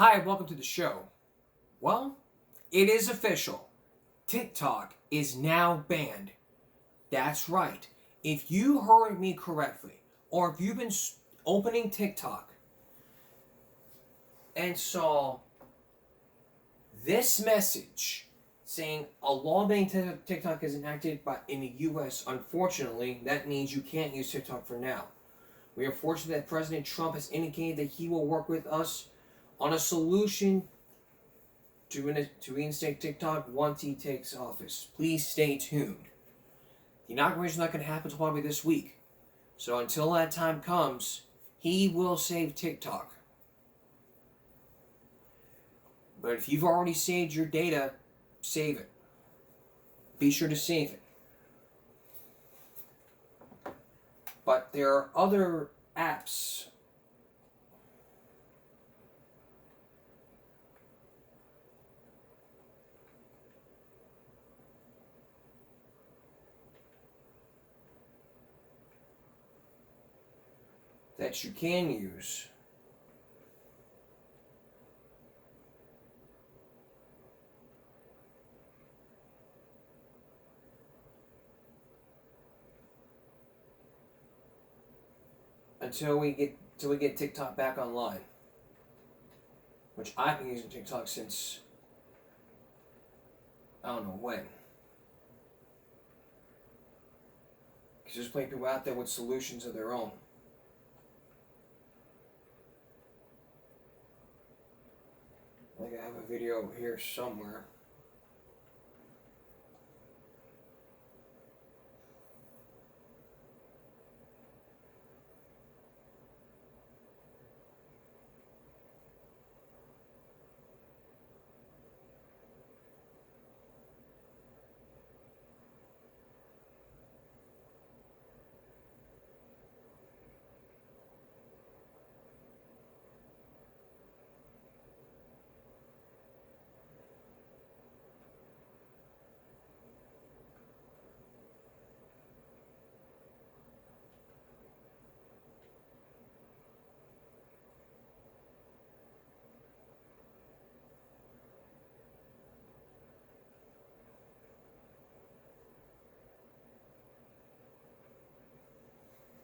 Hi, welcome to the show. Well, it is official. TikTok is now banned. That's right. If you heard me correctly, or if you've been opening TikTok and saw this message saying a law banning TikTok is enacted in the US, unfortunately, that means you can't use TikTok for now. We are fortunate that President Trump has indicated that he will work with us on a solution to reinstate TikTok once he takes office. Please stay tuned. The inauguration is not going to happen until probably this week. So until that time comes, he will save TikTok. But if you've already saved your data, save it. Be sure to save it. But there are other apps that you can use until we get TikTok back online, which I've been using TikTok since I don't know when. Because there's plenty of people out there with solutions of their own. Like I have a video here somewhere.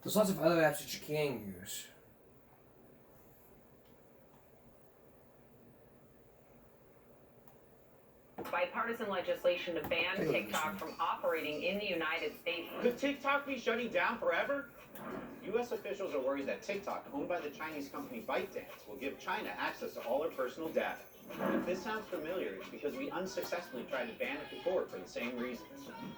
There's lots of other apps that you can use. Bipartisan legislation to ban TikTok from operating in the United States. Could TikTok be shutting down forever? U.S. officials are worried that TikTok, owned by the Chinese company ByteDance, will give China access to all our personal data. If this sounds familiar, it's because we unsuccessfully tried to ban it before for the same reasons.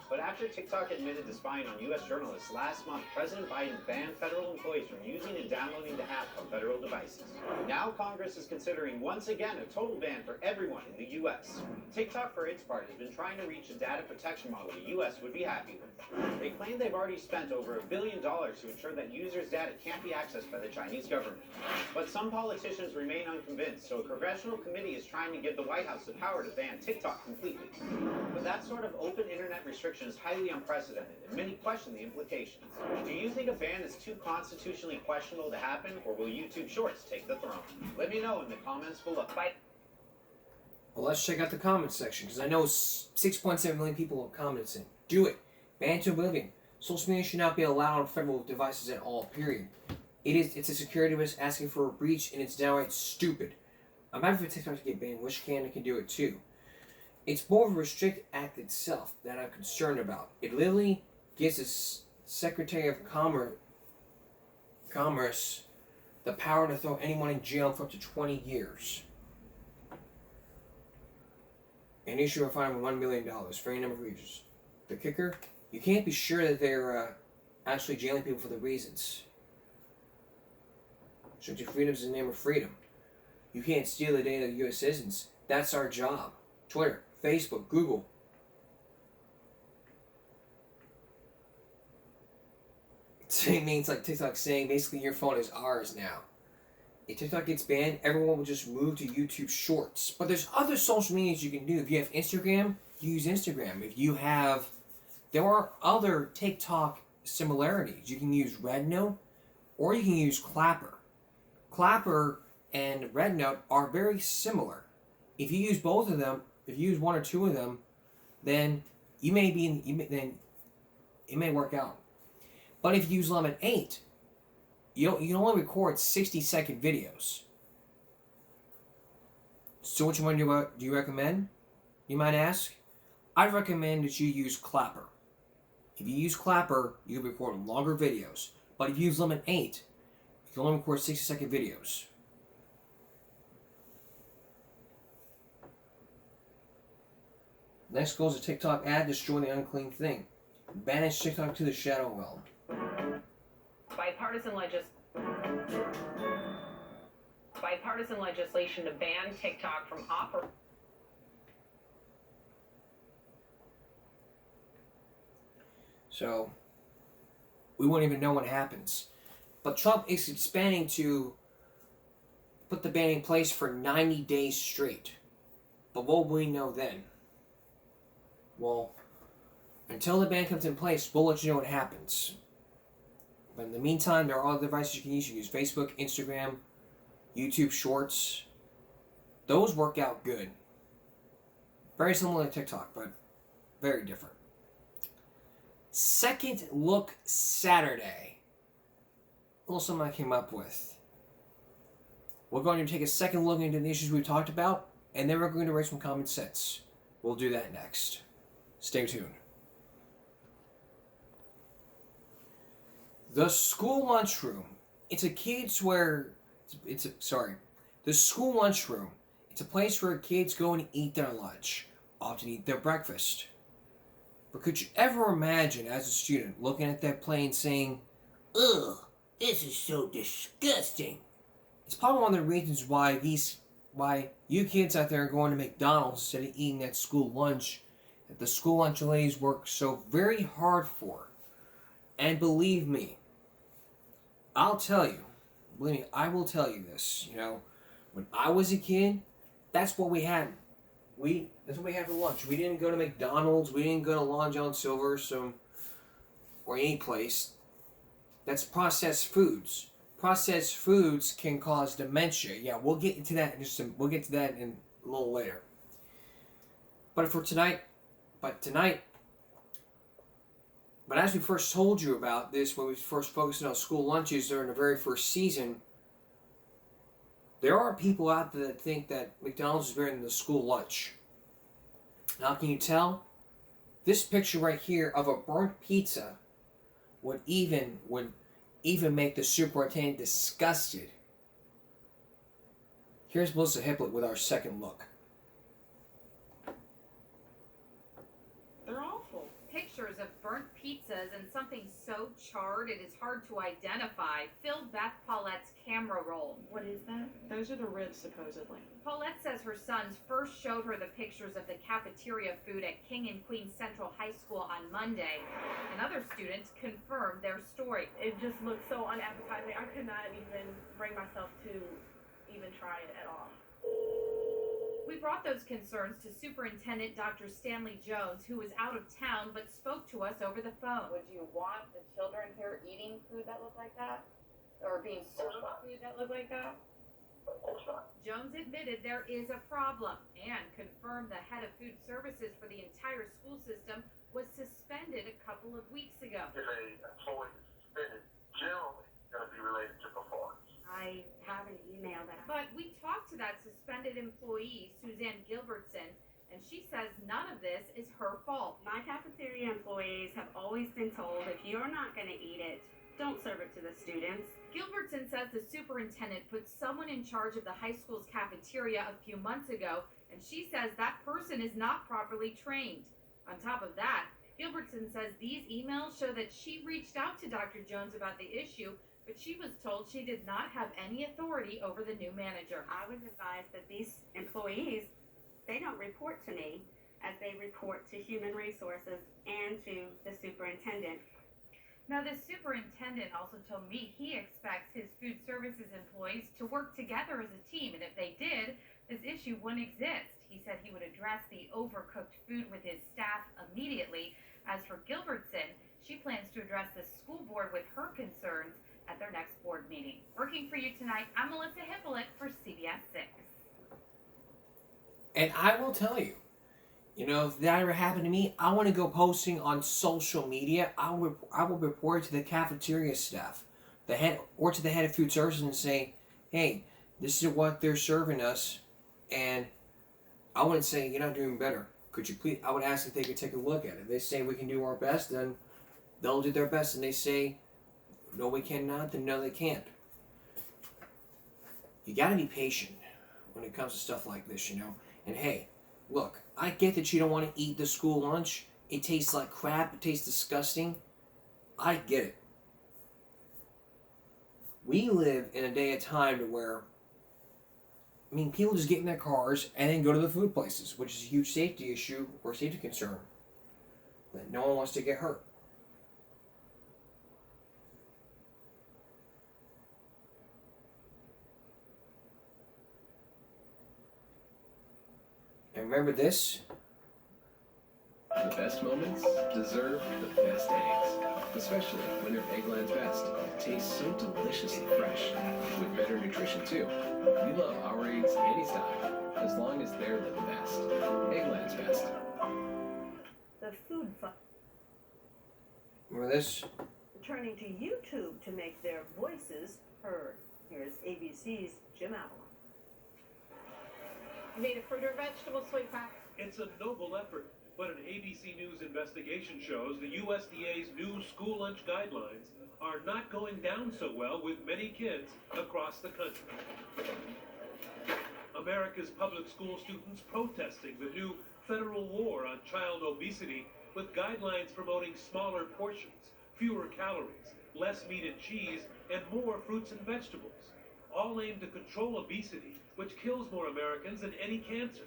But after TikTok admitted to spying on U.S. journalists last month, President Biden banned federal employees from using and downloading the app on federal devices. Now Congress is considering once again a total ban for everyone in the U.S. TikTok, for its part, has been trying to reach a data protection model the U.S. would be happy with. They claim they've already spent over $1 billion to ensure that users' data can't be accessed by the Chinese government. But some politicians remain unconvinced, so a congressional committee is trying to give the White House the power to ban TikTok completely. But that sort of open internet restriction is highly unprecedented, and many question the implications. Do you think a ban is too constitutionally questionable to happen, or will YouTube Shorts take the throne? Let me know in the comments below. Bye. Well, let's check out the comments section, because I know 6.7 million people have commented. Do it. Ban to oblivion. Social media should not be allowed on federal devices at all, period. It's a security risk asking for a breach, and it's downright stupid. I'm happy for TikTok to get banned. Wish Canada can do it too. It's more of a restrict act itself that I'm concerned about. It literally gives the Secretary of Commerce the power to throw anyone in jail for up to 20 years. And issue a fine of $1 million for any number of reasons. The kicker, you can't be sure that they're actually jailing people for the reasons. Restricted freedoms in the name of freedom. You can't steal the data of U.S. citizens. That's our job. Twitter, Facebook, Google. It means like TikTok saying basically your phone is ours now. If TikTok gets banned, everyone will just move to YouTube Shorts. But there's other social medias you can do. If you have Instagram, you use Instagram. There are other TikTok similarities. You can use Rednote, or you can use Clapper. Clapper and Red Note are very similar. If you use both of them, if you use one or two of them, then you may be then it may work out. But if you use Lemon 8, you can only record 60-second videos. So which one do you recommend? You might ask. I'd recommend that you use Clapper. If you use Clapper, you can record longer videos. But if you use Lemon 8, you can only record 60-second videos. Next goes a TikTok ad, destroy the unclean thing. Banish TikTok to the shadow realm. Bipartisan legislation to ban TikTok from operating. So, we won't even know what happens. But Trump is expanding to put the ban in place for 90 days straight. But what will we know then? Well, until the ban comes in place, we'll let you know what happens. But in the meantime, there are other devices you can use. You can use Facebook, Instagram, YouTube Shorts. Those work out good. Very similar to TikTok, but very different. Second Look Saturday. A little something I came up with. We're going to take a second look into the issues we've talked about, and then we're going to raise some common sense. We'll do that next. Stay tuned. The school lunchroom. It's a kids where the school lunchroom. It's a place where kids go and eat their lunch, often eat their breakfast. But could you ever imagine, as a student, looking at that plate and saying, "Ugh, this is so disgusting"? It's probably one of the reasons why you kids out there are going to McDonald's instead of eating that school lunch that the school lunch ladies work so very hard for. And believe me, I will tell you this, when I was a kid, that's what we had. That's what we had for lunch. We didn't go to McDonald's, we didn't go to Long John Silver, or any place. That's processed foods. Processed foods can cause dementia. Yeah, we'll get into that in a little later. But as we first told you about this, when we first focused on school lunches during the very first season, there are people out there that think that McDonald's is better than the school lunch. How can you tell? This picture right here of a burnt pizza would even make the superintendent disgusted. Here's Melissa Hippolyte with our second look. They're awful. Pictures of burnt pizzas and something so charred it is hard to identify filled Beth Paulette's camera roll. What is that? Those are the ribs, supposedly. Paulette says her sons first showed her the pictures of the cafeteria food at King and Queen Central High School on Monday, and other students confirmed their story. It just looked so unappetizing. I could not even bring myself to even try it at all. We brought those concerns to Superintendent Dr. Stanley Jones, who was out of town but spoke to us over the phone. Would you want the children here eating food that looked like that? Or being served food that looked like that? Jones admitted there is a problem and confirmed the head of food services for the entire school system was suspended a couple of weeks ago. If an employee is suspended, generally going to be related to performance. I have an email that But we talked to that suspended employee, Suzanne Gilbertson, and she says none of this is her fault. my cafeteria employees have always been told if you're not going to eat it, don't serve it to the students. Gilbertson says the superintendent put someone in charge of the high school's cafeteria a few months ago, and she says that person is not properly trained. On top of that, Gilbertson says these emails show that she reached out to Dr. Jones about the issue, but she was told she did not have any authority over the new manager. I was advised that these employees, they don't report to me as they report to human resources and to the superintendent. Now, the superintendent also told me he expects his food services employees to work together as a team, and if they did, this issue wouldn't exist. He said he would address the overcooked food with his staff immediately. As for Gilbertson, she plans to address the school board with her concerns at their next board meeting. Working for you tonight, I'm Melissa Hippolyte for And I will tell you, if that ever happened to me, I want to go posting on social media. I will report it to the cafeteria staff, to the head of food services, and say, hey, this is what they're serving us, and I wouldn't say you're not doing better. Could you please? I would ask if they could take a look at it. If they say we can do our best, then they'll do their best, and they say no, we cannot, then no, they can't. You got to be patient when it comes to stuff like this, And hey, look, I get that you don't want to eat the school lunch. It tastes like crap. It tastes disgusting. I get it. We live in a day of time to where, people just get in their cars and then go to the food places, which is a huge safety issue or safety concern. But no one wants to get hurt. And remember this? The best moments deserve the best eggs, especially when they're Eggland's Best. Tastes so deliciously fresh, with better nutrition too. We love our eggs any style, as long as they're the best. Eggland's Best. The food fund Remember this? turning to YouTube to make their voices heard. Here's ABC's Jim Avalon. You made a fruit or vegetable sweet pack? It's a noble effort, but an ABC News investigation shows the USDA's new school lunch guidelines are not going down so well with many kids across the country. America's public school students protesting the new federal war on child obesity with guidelines promoting smaller portions, fewer calories, less meat and cheese, and more fruits and vegetables, all aimed to control obesity, which kills more Americans than any cancer.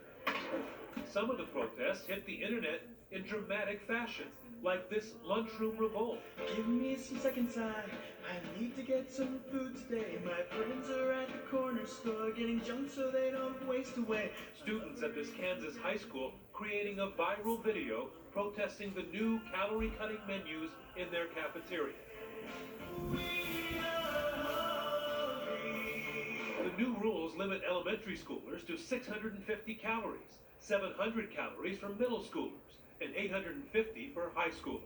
Some of the protests hit the internet in dramatic fashion, like this lunchroom revolt. Give me some seconds, I need to get some food today. My friends are at the corner store getting junk so they don't waste away. Students at this Kansas high school creating a viral video protesting the new calorie-cutting menus in their cafeteria. The new rules limit elementary schoolers to 650 calories, 700 calories for middle schoolers, and 850 for high schoolers.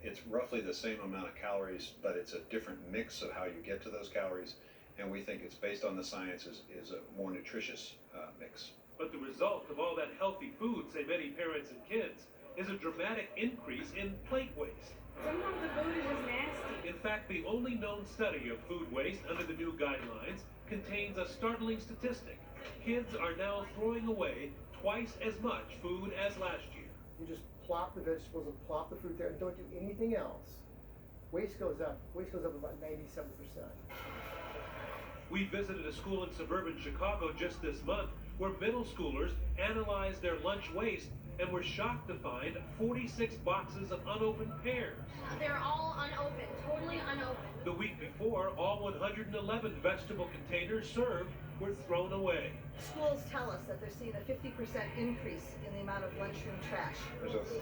It's roughly the same amount of calories, but it's a different mix of how you get to those calories, and we think it's based on the science is a more nutritious mix. But the result of all that healthy food, say many parents and kids, is a dramatic increase in plate waste. Sometimes the food is just nasty. In fact, the only known study of food waste under the new guidelines contains a startling statistic. Kids are now throwing away twice as much food as last year. You just plop the vegetables and plop the fruit there and don't do anything else. Waste goes up. Waste goes up about 97%. We visited a school in suburban Chicago just this month where middle schoolers analyzed their lunch waste and were shocked to find 46 boxes of unopened pears. They're all unopened, totally unopened. The week before, all 111 vegetable containers served were thrown away. Schools tell us that they're seeing a 50% increase in the amount of lunchroom trash. It's just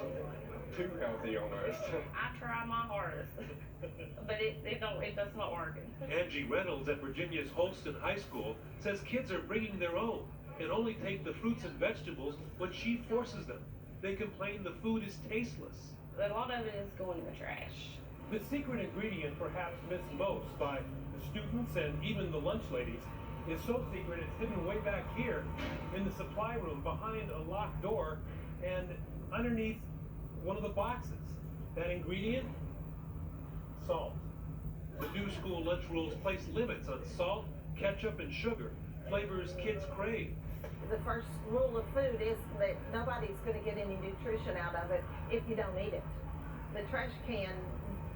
too healthy almost. I try my hardest, but it does not work. Angie Reynolds at Virginia's Holston High School says kids are bringing their own and only take the fruits and vegetables when she forces them. They complain the food is tasteless. A lot of it is going in the trash. The secret ingredient, perhaps missed most by the students and even the lunch ladies, is so secret it's hidden way back here in the supply room behind a locked door and underneath one of the boxes. That ingredient? Salt. The new school lunch rules place limits on salt, ketchup, and sugar, flavors kids crave. The first rule of food is that nobody's going to get any nutrition out of it if you don't eat it. The trash can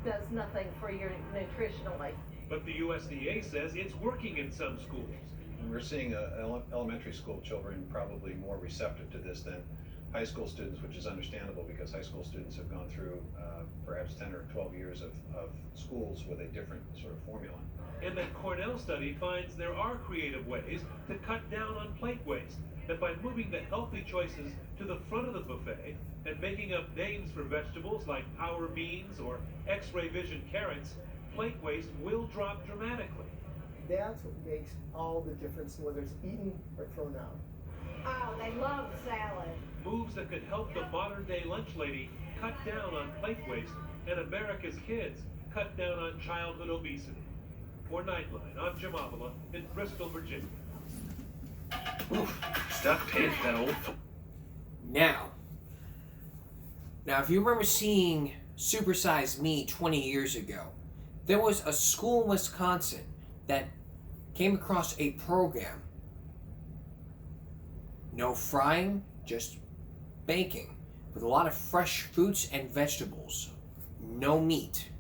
does nothing for your nutritionally. But the USDA says it's working in some schools. We're seeing elementary school children probably more receptive to this than high school students, which is understandable because high school students have gone through perhaps 10 or 12 years of schools with a different sort of formula. And that Cornell study finds there are creative ways to cut down on plate waste, that by moving the healthy choices to the front of the buffet and making up names for vegetables like power beans or X-ray vision carrots, plate waste will drop dramatically. That's what makes all the difference in whether it's eaten or thrown out. Oh, they love salad. Moves that could help the modern-day lunch lady cut down on plate waste and America's kids cut down on childhood obesity. For Nightline, I'm Jim Avila in Bristol, Virginia. Oof, stop paying for that old... Now, if you remember seeing Super Size Me 20 years ago, there was a school in Wisconsin that came across a program. No frying, just baking, with a lot of fresh fruits and vegetables. No meat.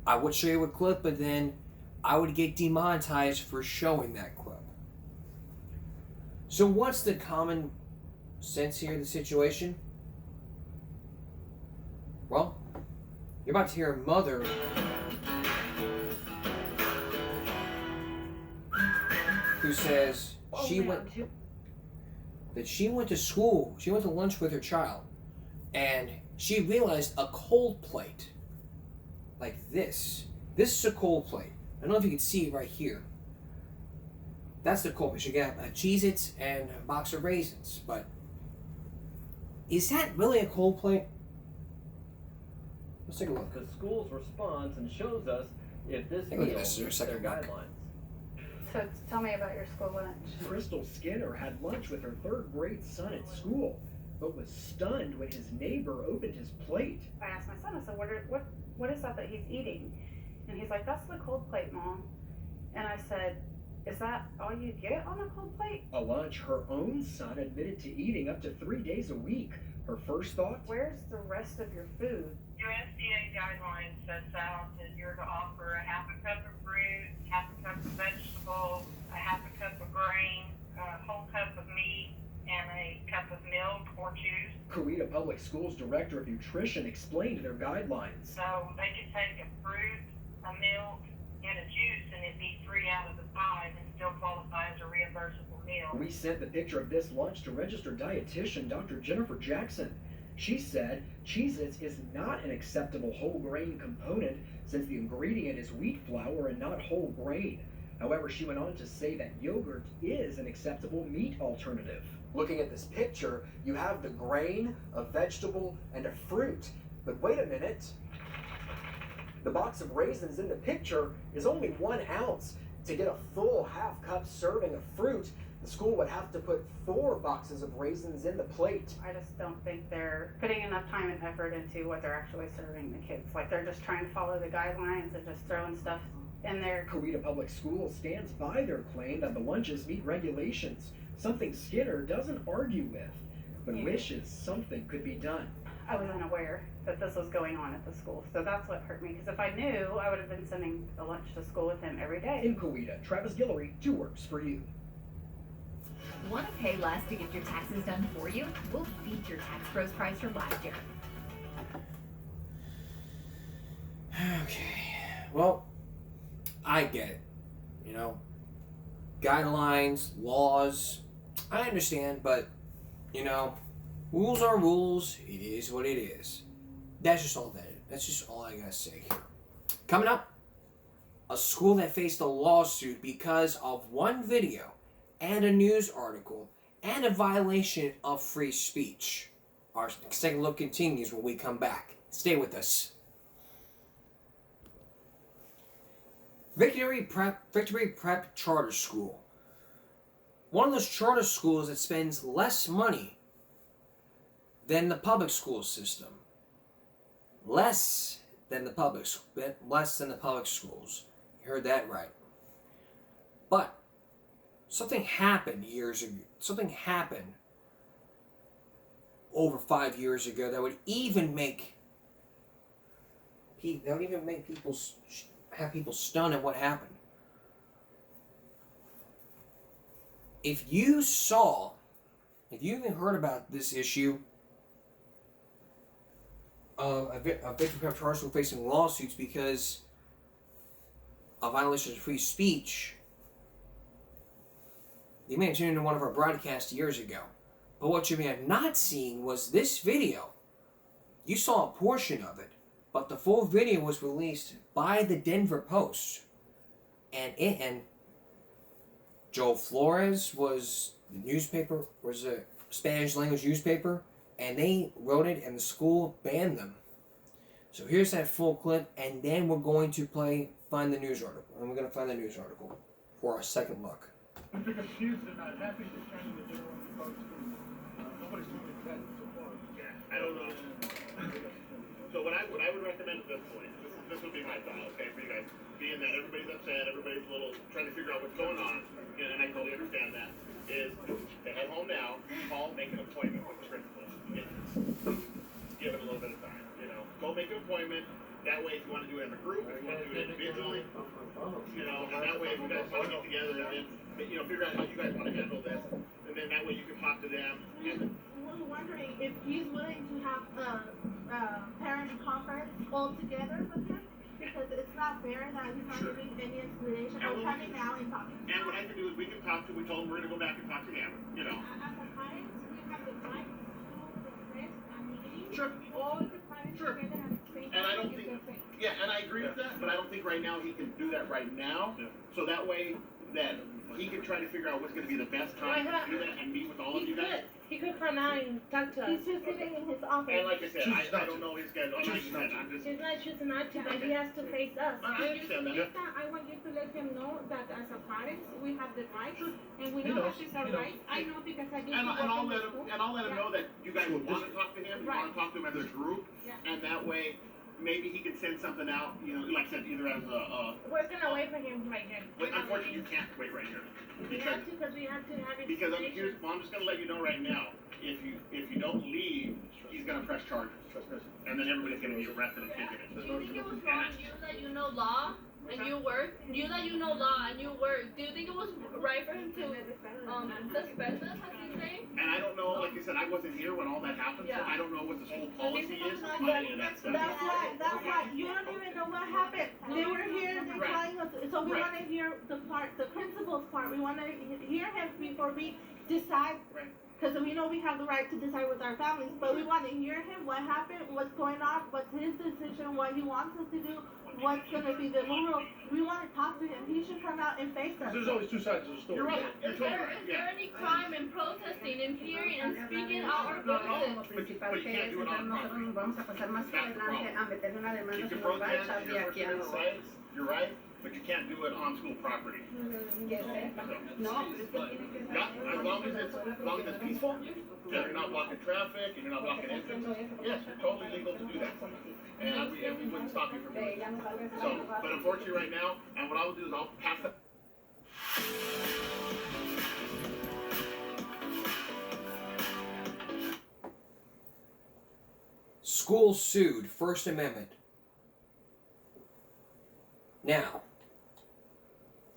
I would show you a clip, but then I would get demonetized for showing that clip. So what's the common sense here in the situation? Well, you're about to hear a mother who says she went to school, she went to lunch with her child, and she realized a cold plate like this. This is a cold plate. I don't know if you can see it right here. That's the cold plate. She got Cheez-Its and a box of raisins, but is that really a cold plate? Let's take a look. The school's response and shows us if this Take a meal look at this for a meets their second, Mark. guidelines. So tell me about your school lunch. Crystal Skinner had lunch with her third grade son at school, but was stunned when his neighbor opened his plate. I asked my son, I said, what is that he's eating? And he's like, that's the cold plate, Mom. And I said, is that all you get on a cold plate? A lunch her own son admitted to eating up to 3 days a week. Her first thought? Where's the rest of your food? USDA guidelines sets out that you're to offer a half a cup of fruit, half a cup of vegetables, a half a cup of grain, a whole cup of meat, and a cup of milk or juice. Coweta Public Schools Director of Nutrition explained their guidelines. So they could take a fruit, a milk, and a juice, and it'd be 3 out of the 5 and still qualify as a reimbursable meal. We sent the picture of this lunch to registered dietitian Dr. Jennifer Jackson. She said Cheez-Its is not an acceptable whole grain component since the ingredient is wheat flour and not whole grain. However, she went on to say that yogurt is an acceptable meat alternative. Looking at this picture, you have the grain, a vegetable, and a fruit. But wait a minute. The box of raisins in the picture is only 1 ounce. To get a full half-cup serving of fruit, the school would have to put 4 boxes of raisins in the plate. I just don't think they're putting enough time and effort into what they're actually serving the kids. Like, they're just trying to follow the guidelines and just throwing stuff in there. Coweta Public Schools stands by their claim that the lunches meet regulations, something Skinner doesn't argue with, but wishes something could be done. I was unaware that this was going on at the school, so that's what hurt me. Because if I knew, I would have been sending a lunch to school with him every day. In Coweta, Travis Guillory, 2 Works for You. Want to pay less to get your taxes done for you? We'll beat your tax pros price from last year. Okay, well, I get it. You know, guidelines, laws, I understand, but, you know, rules are rules. It is what it is. That's just all that is. That's just all I gotta say here. Coming up, a school that faced a lawsuit because of one video and a news article and a violation of free speech. Our second look continues when we come back. Stay with us. Victory Prep Charter School. One of those charter schools that spends less money than the public school system. Less than the public schools. You heard that right. But something happened years ago. Something happened over 5 years ago that would even make people have people stunned at what happened. If you even heard about this issue of a victim prep charter school facing lawsuits because of violations of free speech, you may have tuned into one of our broadcasts years ago. But what you may have not seen was this video. You saw a portion of it, but the full video was released by the Denver Post. And Joel Flores was The newspaper was a Spanish language newspaper, and they wrote it, and the school banned them. So here's that full clip, and then we're going to find the news article, and we're going to find the news article for our second look. If you're confused or not happy, just trying to get everyone to vote too. Nobody's doing that so far. Yeah, I don't know. So what I would recommend at this point, this would be my thought, okay, for you guys, being that everybody's upset, everybody's a little trying to figure out what's going on, and I totally understand that, is to head home now, call, make an appointment with the principal. Give it a little bit of time, you know. Go make an appointment. That way, if you want to do it in a group, if you want to do it individually, you know, and that way, if you guys want to get together and then, you know, figure out how you guys want to handle this, and then that way you can talk to them. And we're wondering if he's willing to have a parent conference all together with him, because it's not fair that he's not giving any explanation or coming now and talking to him. And what I can do is we can talk to, we told him we're going to go back and talk to him, you know. As a parent, we have the right to request a meeting. Sure. All the parents Sure. together and say And I don't think, yeah, and I agree with that, but I don't think right now he can do that right now. So that way, that he can try to figure out what's going to be the best time to do that and meet with all of you guys. He could come out and talk to us. He's just sitting in his office. And like I said, I don't know his schedule. I'm just. He's not choosing not to, but he has to face us. I understand that. I want you to let him know that as a parents, we have the rights, and we He know knows. that these are He knows. rights. I know because I used And to work I'll in let the him, school. and I'll let him know that you guys want to talk to him, you want to talk to him as a group, Yeah. and that way, maybe he can send something out, you know, like I said, either as a, We're gonna wait for him right here. but unfortunately, you can't wait right here. We have to, because we have to have it. Because I'm just gonna let you know right now, if you don't leave, he's gonna press charges. And then everybody's gonna be arrested and ticketed. Do you think it was wrong, you that you know law and you work? You that you know law and you work. Do you think it was right for him to suspend us, as he's saying? And I don't know, like I said, I wasn't here when all that happened, so I don't know what the school policy is on any of that stuff. That's why, you don't even know what happened. They were here, they're telling us, so we Right. wanna hear the principal's part. We wanna hear him before we decide. Right. Cause we know we have the right to decide with our families, but we wanna hear him, what happened, what's going on, what's his decision, what he wants us to do, what's gonna be the rules. We wanna talk to him. He should come out and face us. There's always two sides of the story. You're right. Is there any crime in protesting and hearing and speaking out our voices? But you can't do it on property. Vamos a pasar más adelante a meterle una demanda You can si nos va a protest, echar you de can aquí a assert your rights, you're right, but you can't do it on school property. No, Yeah, as long as it's peaceful, you're not blocking traffic, and you're not blocking entrances, yes, you're totally legal to do that. And we wouldn't stop you from doing it. So, but unfortunately right now, and what I will do is I'll pass that. School sued, First Amendment. Now,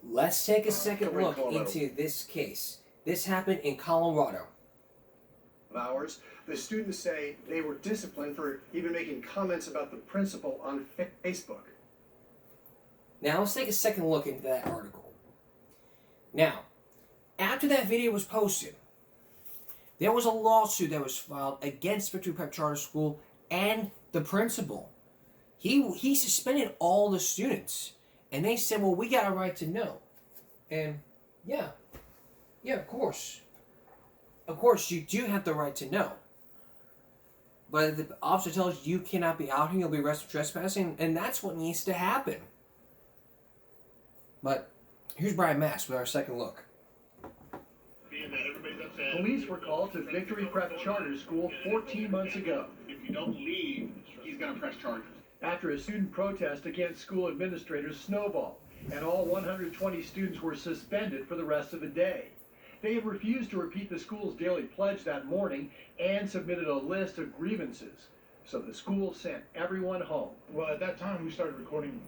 let's take a second look into this case. This happened in Colorado. Hours, the students say they were disciplined for even making comments about the principal on Facebook. Now, let's take a second look into that article. Now, after that video was posted, there was a lawsuit that was filed against Victory Prep Charter School and the principal. He suspended all the students. And they said, well, we got a right to know. And yeah, of course. Of course, you do have the right to know. But if the officer tells you cannot be out here, you'll be arrested for trespassing, and that's what needs to happen. But here's Brian Mass with our second look. Police were called to Victory Prep Charter School 14 months ago. If you don't leave, he's gonna press charges. After a student protest against school administrators snowballed, and all 120 students were suspended for the rest of the day. They had refused to repeat the school's daily pledge that morning and submitted a list of grievances. So the school sent everyone home. Well, at that time, we started recording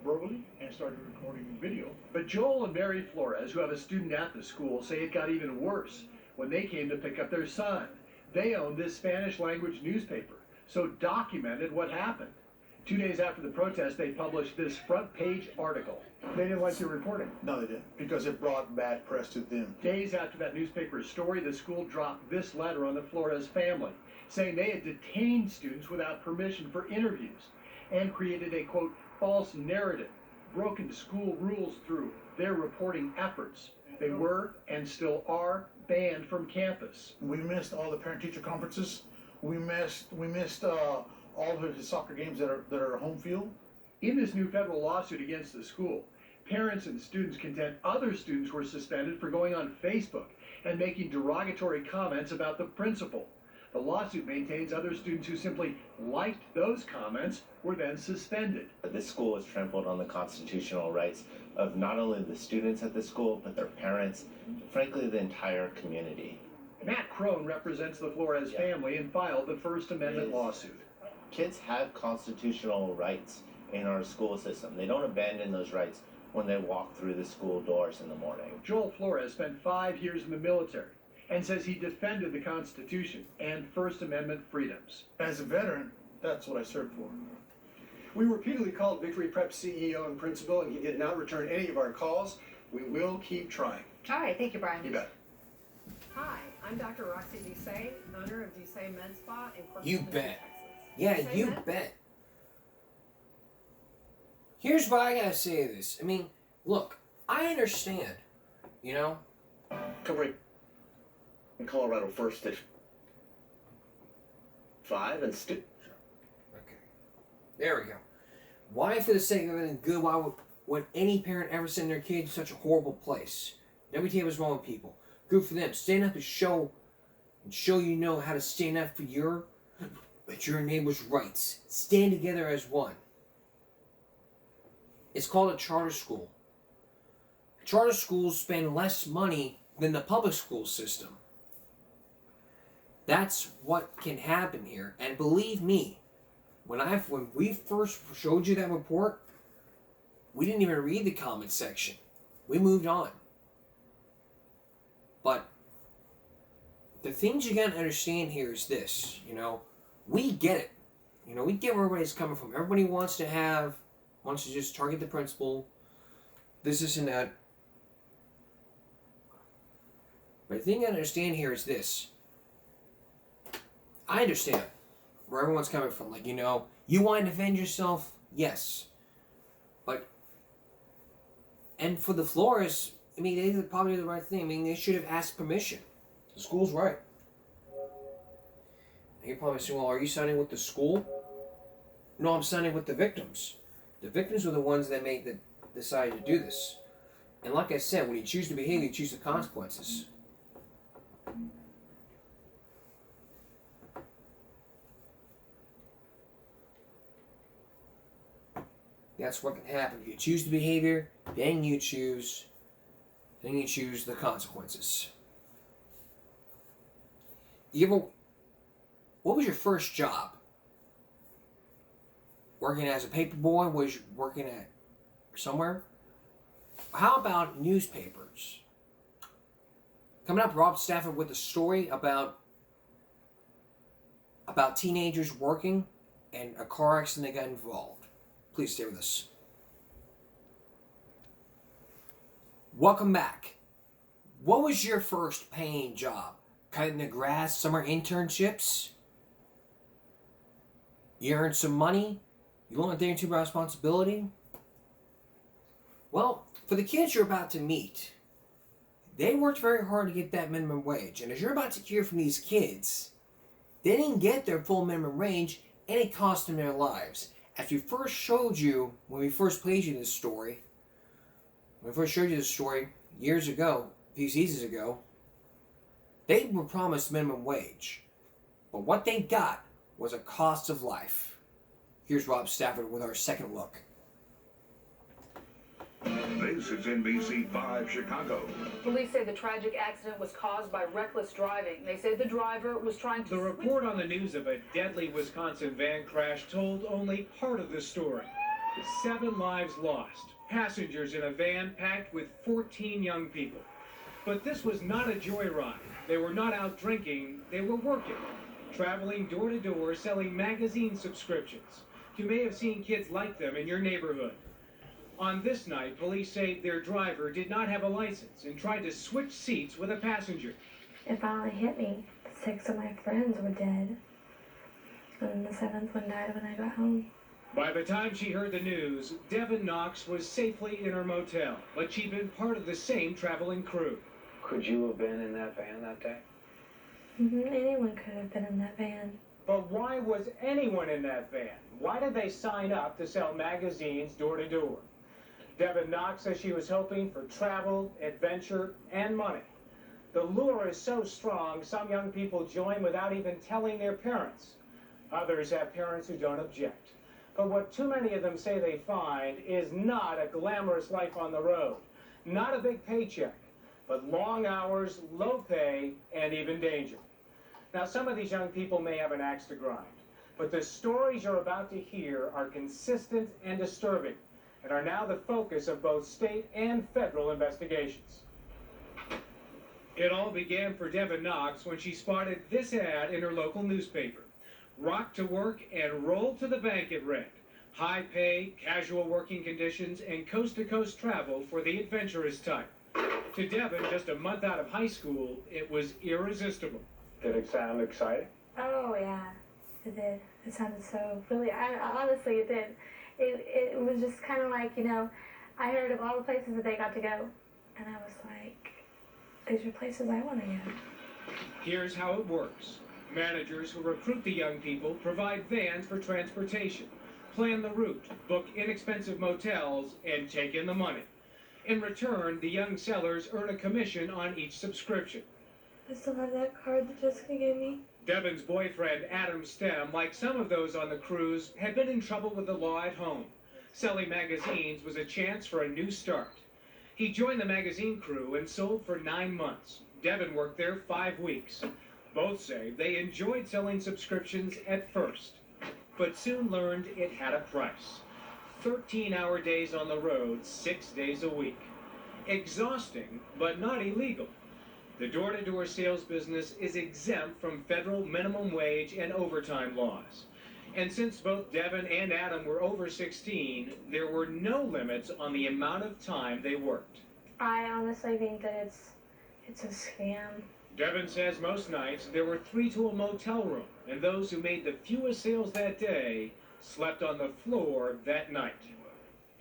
verbally and started recording video. But Joel and Mary Flores, who have a student at the school, say it got even worse when they came to pick up their son. They owned this Spanish language newspaper, so documented what happened. 2 days after the protest, they published this front page article. They didn't like your reporting. No, they didn't, because it brought bad press to them. Days after that newspaper's story, the school dropped this letter on the Flores family, saying they had detained students without permission for interviews and created a, quote, false narrative, broken school rules through their reporting efforts. They were, and still are, banned from campus. We missed all the parent-teacher conferences. We missed all of his soccer games that are home field. In this new federal lawsuit against the school, parents and students contend other students were suspended for going on Facebook and making derogatory comments about the principal. The lawsuit maintains other students who simply liked those comments were then suspended. This school has trampled on the constitutional rights of not only the students at the school, but their parents, frankly, the entire community. Matt Crone represents the Flores family and filed the First Amendment lawsuit. Kids have constitutional rights in our school system. They don't abandon those rights when they walk through the school doors in the morning. Joel Flores spent 5 years in the military and says he defended the Constitution and First Amendment freedoms. As a veteran, that's what I served for. We repeatedly called Victory Prep CEO and principal, and he did not return any of our calls. We will keep trying. All right, thank you, Brian. You bet. Hi, I'm Dr. Roxy Doucet, owner of Doucet Med Spa in Corpus You Christi, bet. Texas. Yeah, Doucet you Med? bet. Here's what I gotta say to this. I mean, look, I understand, you know? Covering in Colorado first at 5 and There we go. Why, for the sake of anything good, why would any parent ever send their kid to such a horrible place? WTF is wrong with people. Good for them. Stand up to show you know how to stand up for your neighbor's rights. Stand together as one. It's called a charter school. Charter schools spend less money than the public school system. That's what can happen here. And believe me, when we first showed you that report, we didn't even read the comment section. We moved on. But the things you gotta understand here is this, you know, we get it. You know, we get where everybody's coming from. Everybody wants to just target the principal, this and that. But the thing I understand here is this. I understand where everyone's coming from. Like, you know, you want to defend yourself? Yes. And for the Flores, I mean, they did probably the right thing. I mean, they should have asked permission. The school's right. And you're probably saying, well, are you signing with the school? No, I'm signing with the victims. The victims were the ones that decided to do this. And like I said, when you choose to behave, you choose the consequences. That's what can happen. If you choose the behavior, then you choose the consequences. What was your first job? Working as a paper boy? Was you working at somewhere? How about newspapers? Coming up, Rob Stafford with a story about teenagers working and a car accident that got involved. Please stay with us. Welcome back. What was your first paying job? Cutting the grass, summer internships? You earned some money? You learned there into responsibility? Well, for the kids you're about to meet, they worked very hard to get that minimum wage. And as you're about to hear from these kids, they didn't get their full minimum wage and it cost them their lives. As we first showed you, when we first played you this story, years ago, a few seasons ago, they were promised minimum wage. But what they got was a cost of life. Here's Rob Stafford with our second look. This is NBC5 Chicago. Police say the tragic accident was caused by reckless driving. They say the driver was trying to... The report on the news of a deadly Wisconsin van crash told only part of the story. 7 lives lost. Passengers in a van packed with 14 young people. But this was not a joyride. They were not out drinking, they were working. Traveling door to door, selling magazine subscriptions. You may have seen kids like them in your neighborhood. On this night, police say their driver did not have a license and tried to switch seats with a passenger. It finally hit me. 6 of my friends were dead. And the 7th one died when I got home. By the time she heard the news, Devin Knox was safely in her motel, but she'd been part of the same traveling crew. Could you have been in that van that day? Anyone could have been in that van. But why was anyone in that van? Why did they sign up to sell magazines door to door? Devin Knox says she was hoping for travel, adventure, and money. The lure is so strong, some young people join without even telling their parents. Others have parents who don't object. But what too many of them say they find is not a glamorous life on the road, not a big paycheck, but long hours, low pay, and even danger. Now, some of these young people may have an axe to grind, but the stories you're about to hear are consistent and disturbing, and are now the focus of both state and federal investigations. It all began for Devin Knox when she spotted this ad in her local newspaper. Rock to work and roll to the bank, it read. High pay, casual working conditions, and coast-to-coast travel for the adventurous type. To Devin, just a month out of high school, it was irresistible. Did it sound exciting? Oh yeah, it did. It sounded so really. Honestly, it did. It was just kind of like, you know, I heard of all the places that they got to go, and I was like, these are places I want to go. Here's how it works. Managers who recruit the young people provide vans for transportation, plan the route, book inexpensive motels, and take in the money. In return, the young sellers earn a commission on each subscription. I still have that card that Jessica gave me. Devin's boyfriend, Adam Stem, like some of those on the cruise, had been in trouble with the law at home. Selling magazines was a chance for a new start. He joined the magazine crew and sold for 9 months. Devin worked there 5 weeks. Both say they enjoyed selling subscriptions at first, but soon learned it had a price. 13-hour days on the road, 6 days a week. Exhausting, but not illegal. The door-to-door sales business is exempt from federal minimum wage and overtime laws. And since both Devin and Adam were over 16, there were no limits on the amount of time they worked. I honestly think that it's a scam. Devin says most nights there were 3 to a motel room, and those who made the fewest sales that day slept on the floor that night.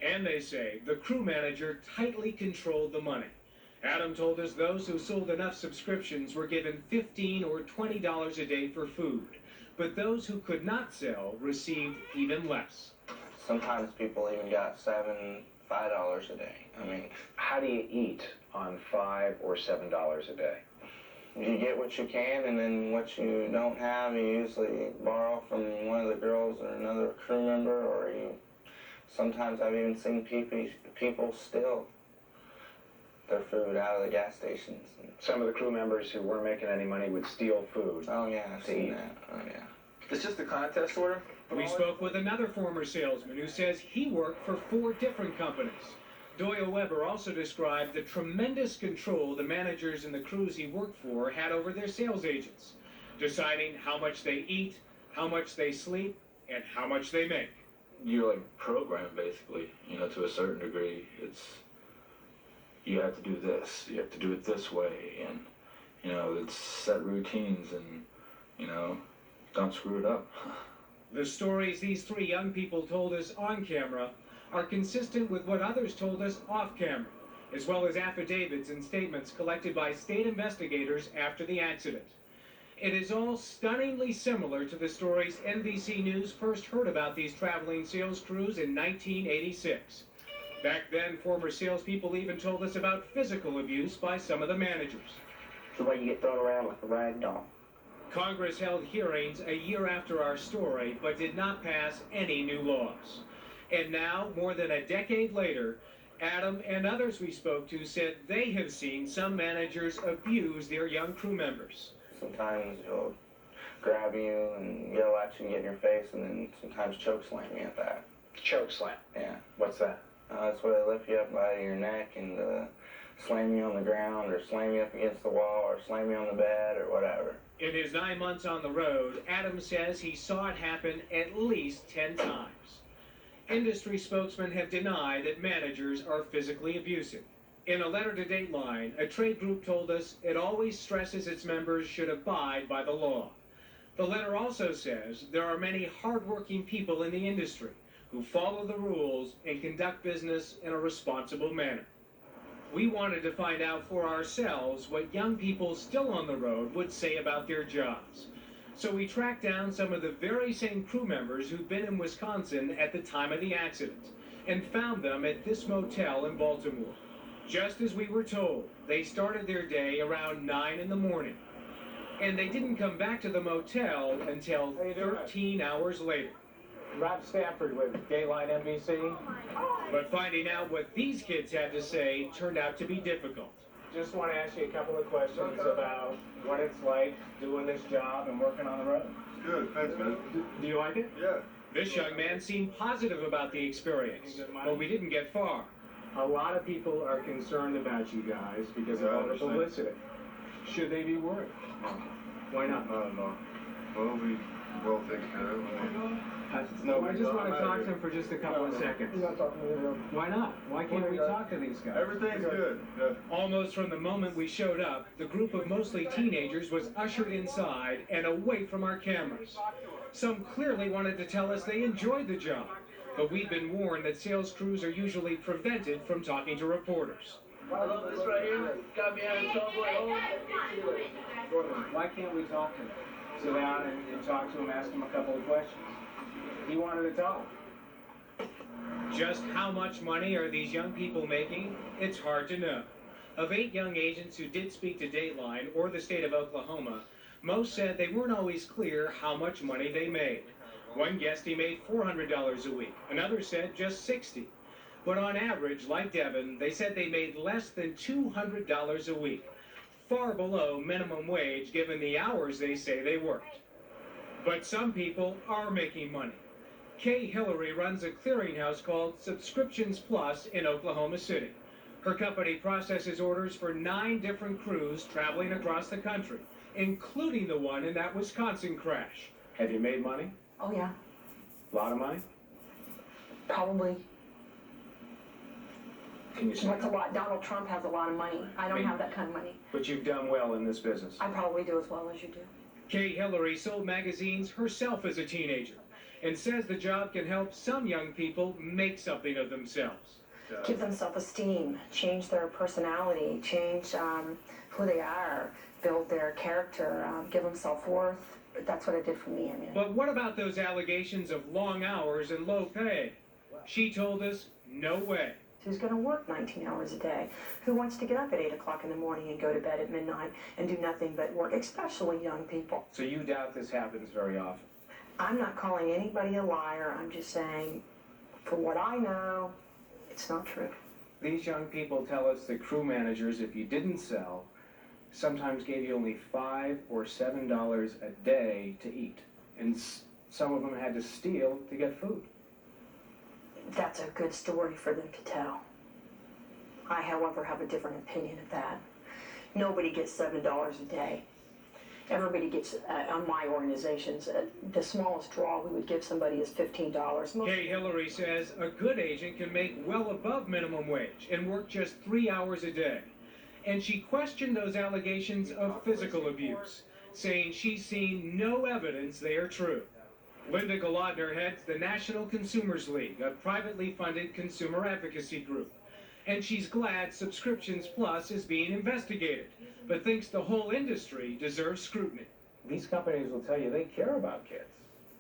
And they say the crew manager tightly controlled the money. Adam told us those who sold enough subscriptions were given $15 or $20 a day for food, but those who could not sell received even less. Sometimes people even got $7, $5 a day. I mean, how do you eat on $5 or $7 a day? You get what you can, and then what you don't have, you usually borrow from one of the girls or another crew member, or you. Sometimes I've even seen people steal their food out of the gas stations. Some of the crew members who weren't making any money would steal food. Oh yeah, I've seen that. Oh yeah. It's just a contest order? We spoke with another former salesman who says he worked for 4 different companies. Doyle Weber also described the tremendous control the managers and the crews he worked for had over their sales agents, deciding how much they eat, how much they sleep, and how much they make. You're like programmed basically, you know, to a certain degree. It's, you have to do this, you have to do it this way, and, you know, it's set routines and, you know, don't screw it up. The stories these 3 young people told us on camera are consistent with what others told us off camera, as well as affidavits and statements collected by state investigators after the accident. It is all stunningly similar to the stories NBC News first heard about these traveling sales crews in 1986. Back then, former salespeople even told us about physical abuse by some of the managers. The way you get thrown around like a rag doll. Congress held hearings a year after our story, but did not pass any new laws. And now, more than a decade later, Adam and others we spoke to said they have seen some managers abuse their young crew members. Sometimes they'll grab you and yell at you and get in your face, and then sometimes choke slam you at that. Choke slam? Yeah. What's that? That's where they lift you up by your neck and slam you on the ground, or slam you up against the wall, or slam you on the bed, or whatever. In his 9 months on the road, Adam says he saw it happen at least 10 times. Industry spokesmen have denied that managers are physically abusive. In a letter to Dateline, a trade group told us it always stresses its members should abide by the law. The letter also says there are many hardworking people in the industry who follow the rules and conduct business in a responsible manner. We wanted to find out for ourselves what young people still on the road would say about their jobs. So we tracked down some of the very same crew members who'd been in Wisconsin at the time of the accident and found them at this motel in Baltimore. Just as we were told, they started their day around 9 in the morning. And they didn't come back to the motel until 13 hours later. Rob Stanford with Dayline NBC. But finding out what these kids had to say turned out to be difficult. Just want to ask you a couple of questions about what it's like doing this job and working on the road. Good, thanks, man. Do you like it? Yeah. This young man seemed positive about the experience, but we didn't get far. A lot of people are concerned about you guys because of all the publicity. Should they be worried? Why not? No. Well, we well taken care of. I just want to talk to him for just a couple of seconds. Why not? Why can't we talk to these guys? Everything's good. Yeah. Almost from the moment we showed up, the group of mostly teenagers was ushered inside and away from our cameras. Some clearly wanted to tell us they enjoyed the job, but we've been warned that sales crews are usually prevented from talking to reporters. I love this right here. Got me out of trouble at home. Why can't we talk to him? Sit down and talk to him, ask him a couple of questions. He wanted to talk. Just how much money are these young people making? It's hard to know. Of 8 young agents who did speak to Dateline or the state of Oklahoma, most said they weren't always clear how much money they made. One guessed he made $400 a week. Another said just $60. But on average, like Devin, they said they made less than $200 a week, far below minimum wage given the hours they say they worked. But some people are making money. Kay Hillary runs a clearinghouse called Subscriptions Plus in Oklahoma City. Her company processes orders for 9 different crews traveling across the country, including the one in that Wisconsin crash. Have you made money? Oh, yeah. A lot of money? Probably. Can you say? What's a lot? Donald Trump has a lot of money. I don't have that kind of money. But you've done well in this business. I probably do as well as you do. Kay Hillary sold magazines herself as a teenager and says the job can help some young people make something of themselves. Give them self-esteem, change their personality, change who they are, build their character, give them self-worth. That's what it did for me. I mean. But what about those allegations of long hours and low pay? She told us, no way. Who's going to work 19 hours a day? Who wants to get up at 8 o'clock in the morning and go to bed at midnight and do nothing but work, especially young people? So you doubt this happens very often? I'm not calling anybody a liar. I'm just saying, for what I know, it's not true. These young people tell us that crew managers, if you didn't sell, sometimes gave you only $5 or $7 a day to eat. And some of them had to steal to get food. That's a good story for them to tell. I, however, have a different opinion of that. Nobody gets $7 a day. Everybody gets, on my organizations, the smallest draw we would give somebody is $15. Kay Hillary says a good agent can make well above minimum wage and work just 3 hours a day. And she questioned those allegations of physical abuse, saying she's seen no evidence they are true. Linda Golodner heads the National Consumers League, a privately funded consumer advocacy group. And she's glad Subscriptions Plus is being investigated, but thinks the whole industry deserves scrutiny. These companies will tell you they care about kids,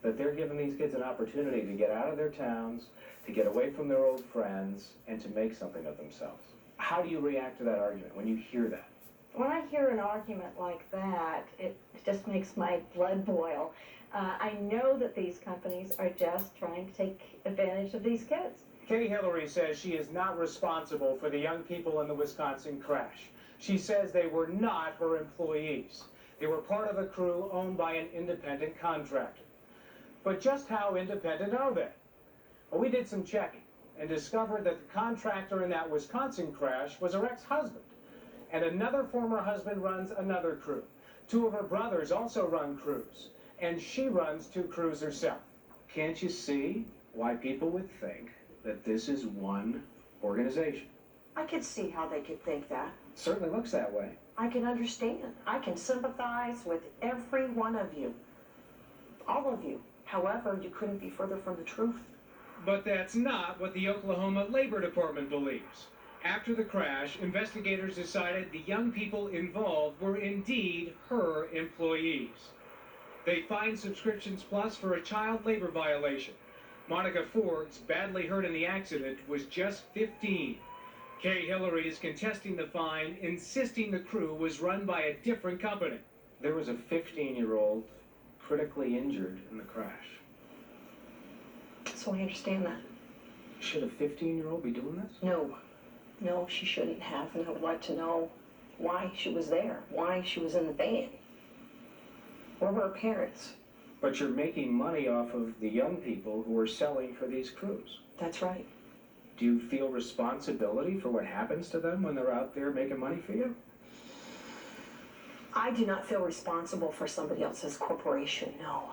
that they're giving these kids an opportunity to get out of their towns, to get away from their old friends, and to make something of themselves. How do you react to that argument when you hear that? When I hear an argument like that, it just makes my blood boil. I know that these companies are just trying to take advantage of these kids. Kay Hillary says she is not responsible for the young people in the Wisconsin crash. She says they were not her employees. They were part of a crew owned by an independent contractor. But just how independent are they? Well, we did some checking and discovered that the contractor in that Wisconsin crash was her ex-husband. And another former husband runs another crew. 2 of her brothers also run crews. And she runs 2 crews herself. Can't you see why people would think that this is one organization? I could see how they could think that. Certainly looks that way. I can understand. I can sympathize with every one of you. All of you. However, you couldn't be further from the truth. But that's not what the Oklahoma Labor Department believes. After the crash, investigators decided the young people involved were indeed her employees. They fined Subscriptions Plus for a child labor violation. Monica Forbes, badly hurt in the accident, was just 15. Kay Hillary is contesting the fine, insisting the crew was run by a different company. There was a 15-year-old critically injured in the crash. So I understand that. Should a 15-year-old be doing this? No, she shouldn't have, and I would like to know why she was there, why she was in the van. Where were her parents? But you're making money off of the young people who are selling for these crews. That's right. Do you feel responsibility for what happens to them when they're out there making money for you? I do not feel responsible for somebody else's corporation, no.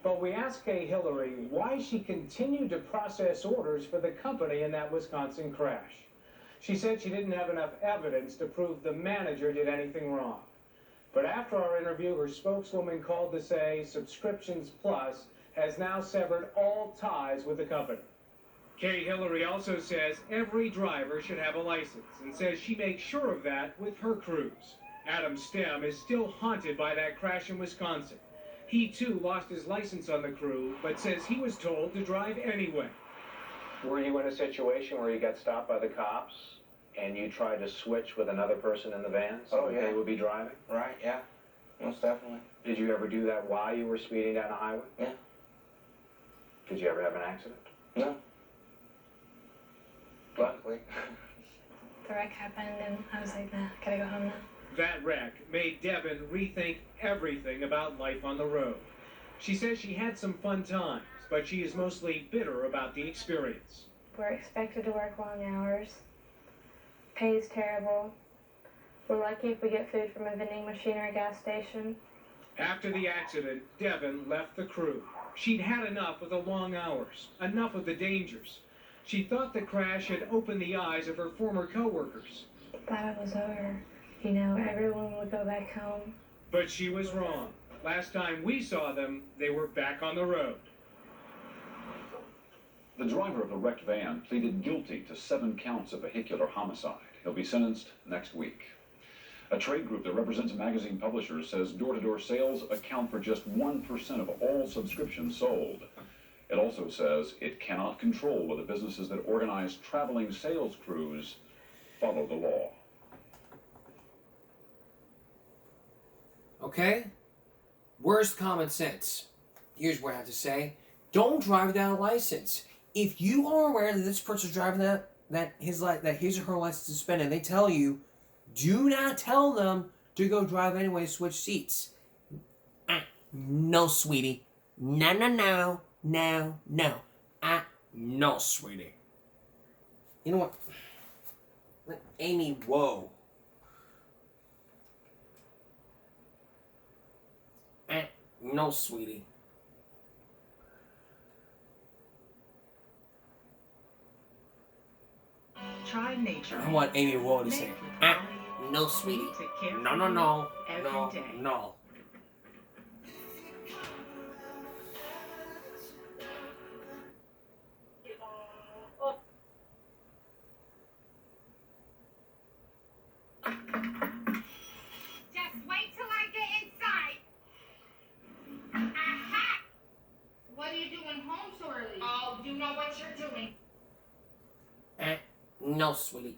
But we asked Kay Hillary why she continued to process orders for the company in that Wisconsin crash. She said she didn't have enough evidence to prove the manager did anything wrong. But after our interview, her spokeswoman called to say Subscriptions Plus has now severed all ties with the company. Kay Hillary also says every driver should have a license and says she makes sure of that with her crews. Adam Stem is still haunted by that crash in Wisconsin. He too lost his license on the crew, but says he was told to drive anyway. Were you in a situation where you got stopped by the cops and you tried to switch with another person in the van so Oh, yeah. they would be driving? Right, yeah. Most definitely. Did you ever do that while you were speeding down the highway? Yeah. Did you ever have an accident? No. Luckily. The wreck happened and I was like, nah, gotta go home now. That wreck made Devin rethink everything about life on the road. She says she had some fun times, but she is mostly bitter about the experience. We're expected to work long hours. Pay is terrible. We're lucky if we get food from a vending machine or a gas station. After the accident, Devin left the crew. She'd had enough of the long hours, enough of the dangers. She thought the crash had opened the eyes of her former co-workers. Thought it was over. You know, everyone would go back home. But she was wrong. Last time we saw them, they were back on the road. The driver of the wrecked van pleaded guilty to 7 counts of vehicular homicide. He'll be sentenced next week. A trade group that represents magazine publishers says door-to-door sales account for just 1% of all subscriptions sold. It also says it cannot control whether businesses that organize traveling sales crews follow the law. Okay? Where's common sense? Here's what I have to say. Don't drive without a license. If you are aware that this person's driving that his or her license is suspended, and they tell you, do not tell them to go drive anyway, switch seats. No, sweetie. No. No, sweetie. You know what? Amy, whoa. No, sweetie. Try nature. I want Amy Wall to say, no, sweetie. No. Just wait till I get inside. Aha! What are you doing home so early? Oh, you know what you're doing. No, sweetie.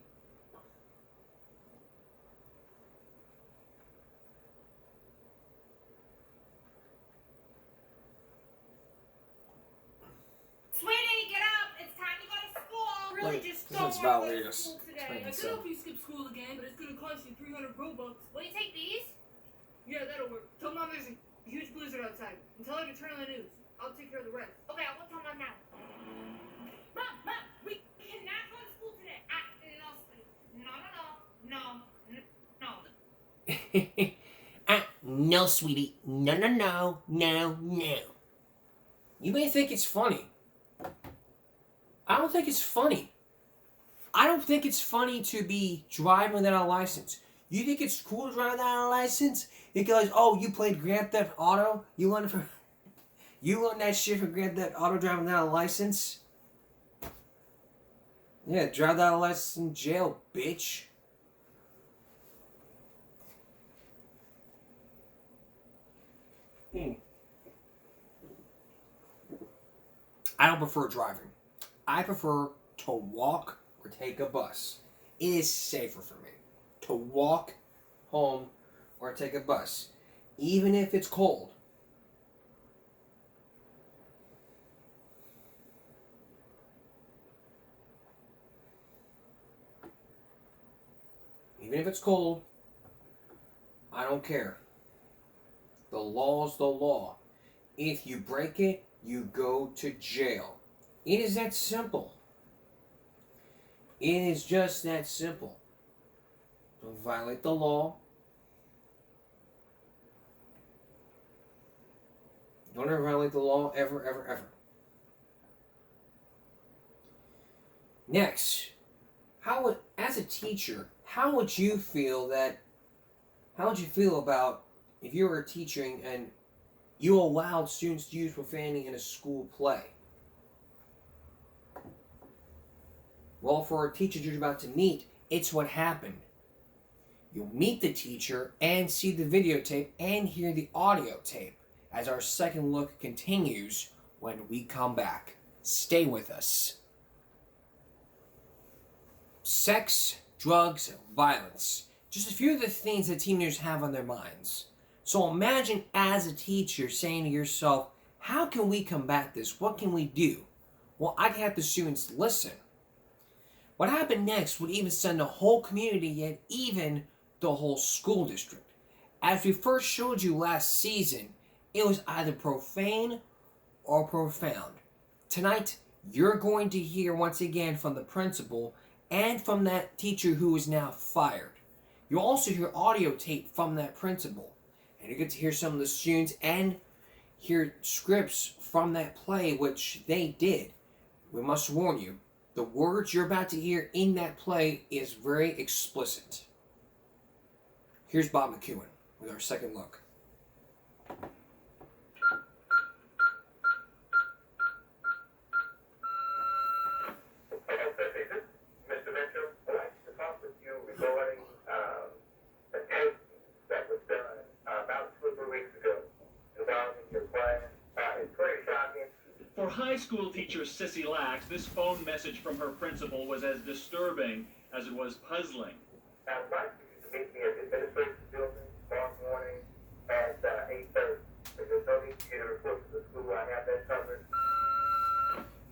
Sweetie, get up! It's time to go to school. Really, just this don't one's want to go to Valerius. school today. Explain I could himself. help you skip school again, but it's gonna cost you 300 Robux. Will you take these? Yeah, that'll work. Tell Mom there's a huge blizzard outside, and tell her to turn on the news. I'll take care of the rest. Okay, I will tell Mom now. Mom, we cannot go to school today. No. No, sweetie. No. You may think it's funny. I don't think it's funny. I don't think it's funny to be driving without a license. You think it's cool to drive without a license? Because, oh, you played Grand Theft Auto? You learned that shit from Grand Theft Auto driving without a license? Yeah, drive that license in jail, bitch. I don't prefer driving. I prefer to walk or take a bus. It is safer for me to walk home or take a bus, even if it's cold. Even if it's cold, I don't care. The law's the law. If you break it, you go to jail. It is that simple. It is just that simple. Don't violate the law. Don't ever violate the law, ever, ever, ever. Next, as a teacher, how would you feel about if you were teaching and you allowed students to use profanity in a school play? Well, for our teachers you're about to meet, it's what happened. You'll meet the teacher and see the videotape and hear the audio tape as our second look continues when we come back. Stay with us. Sex, drugs, violence. Just a few of the things that teenagers have on their minds. So imagine as a teacher saying to yourself, how can we combat this? What can we do? Well, I'd have the students listen. What happened next would even send the whole community, yet even the whole school district. As we first showed you last season, it was either profane or profound. Tonight, you're going to hear once again from the principal and from that teacher who is now fired. You'll also hear audio tape from that principal. And you get to hear some of the students and hear scripts from that play, which they did. We must warn you, the words you're about to hear in that play is very explicit. Here's Bob McEwen with our second look. Mr. Mitchell, I'd like to talk with you regarding a case that was done about 2 or 3 weeks ago involving your class. It's pretty shocking. For high school teacher Sissy Lax, this phone message from her principal was as disturbing as it was puzzling. I'd like for you to meet me at the administration building tomorrow morning at 8:30. There's no need to get a report to the school. I have that covered.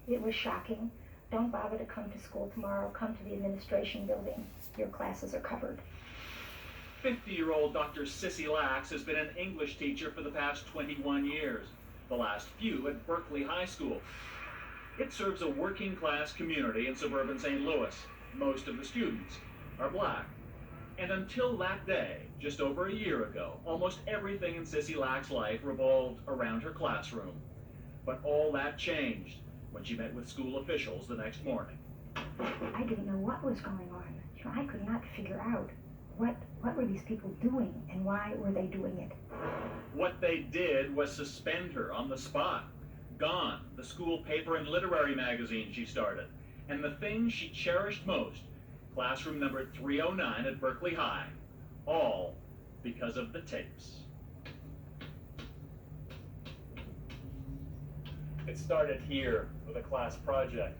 It was shocking. Don't bother to come to school tomorrow. Come to the administration building. Your classes are covered. 50-year-old Dr. Sissy Lax has been an English teacher for the past 21 years, the last few at Berkeley High School. It serves a working-class community in suburban St. Louis. Most of the students are black. And until that day, just over a year ago, almost everything in Sissy Lax's life revolved around her classroom. But all that changed when she met with school officials the next morning. I didn't know what was going on. I could not figure out what were these people doing and why were they doing it. What they did was suspend her on the spot. Gone, the school paper and literary magazine she started. And the thing she cherished most, classroom number 309 at Berkeley High. All because of the tapes. It started here with a class project.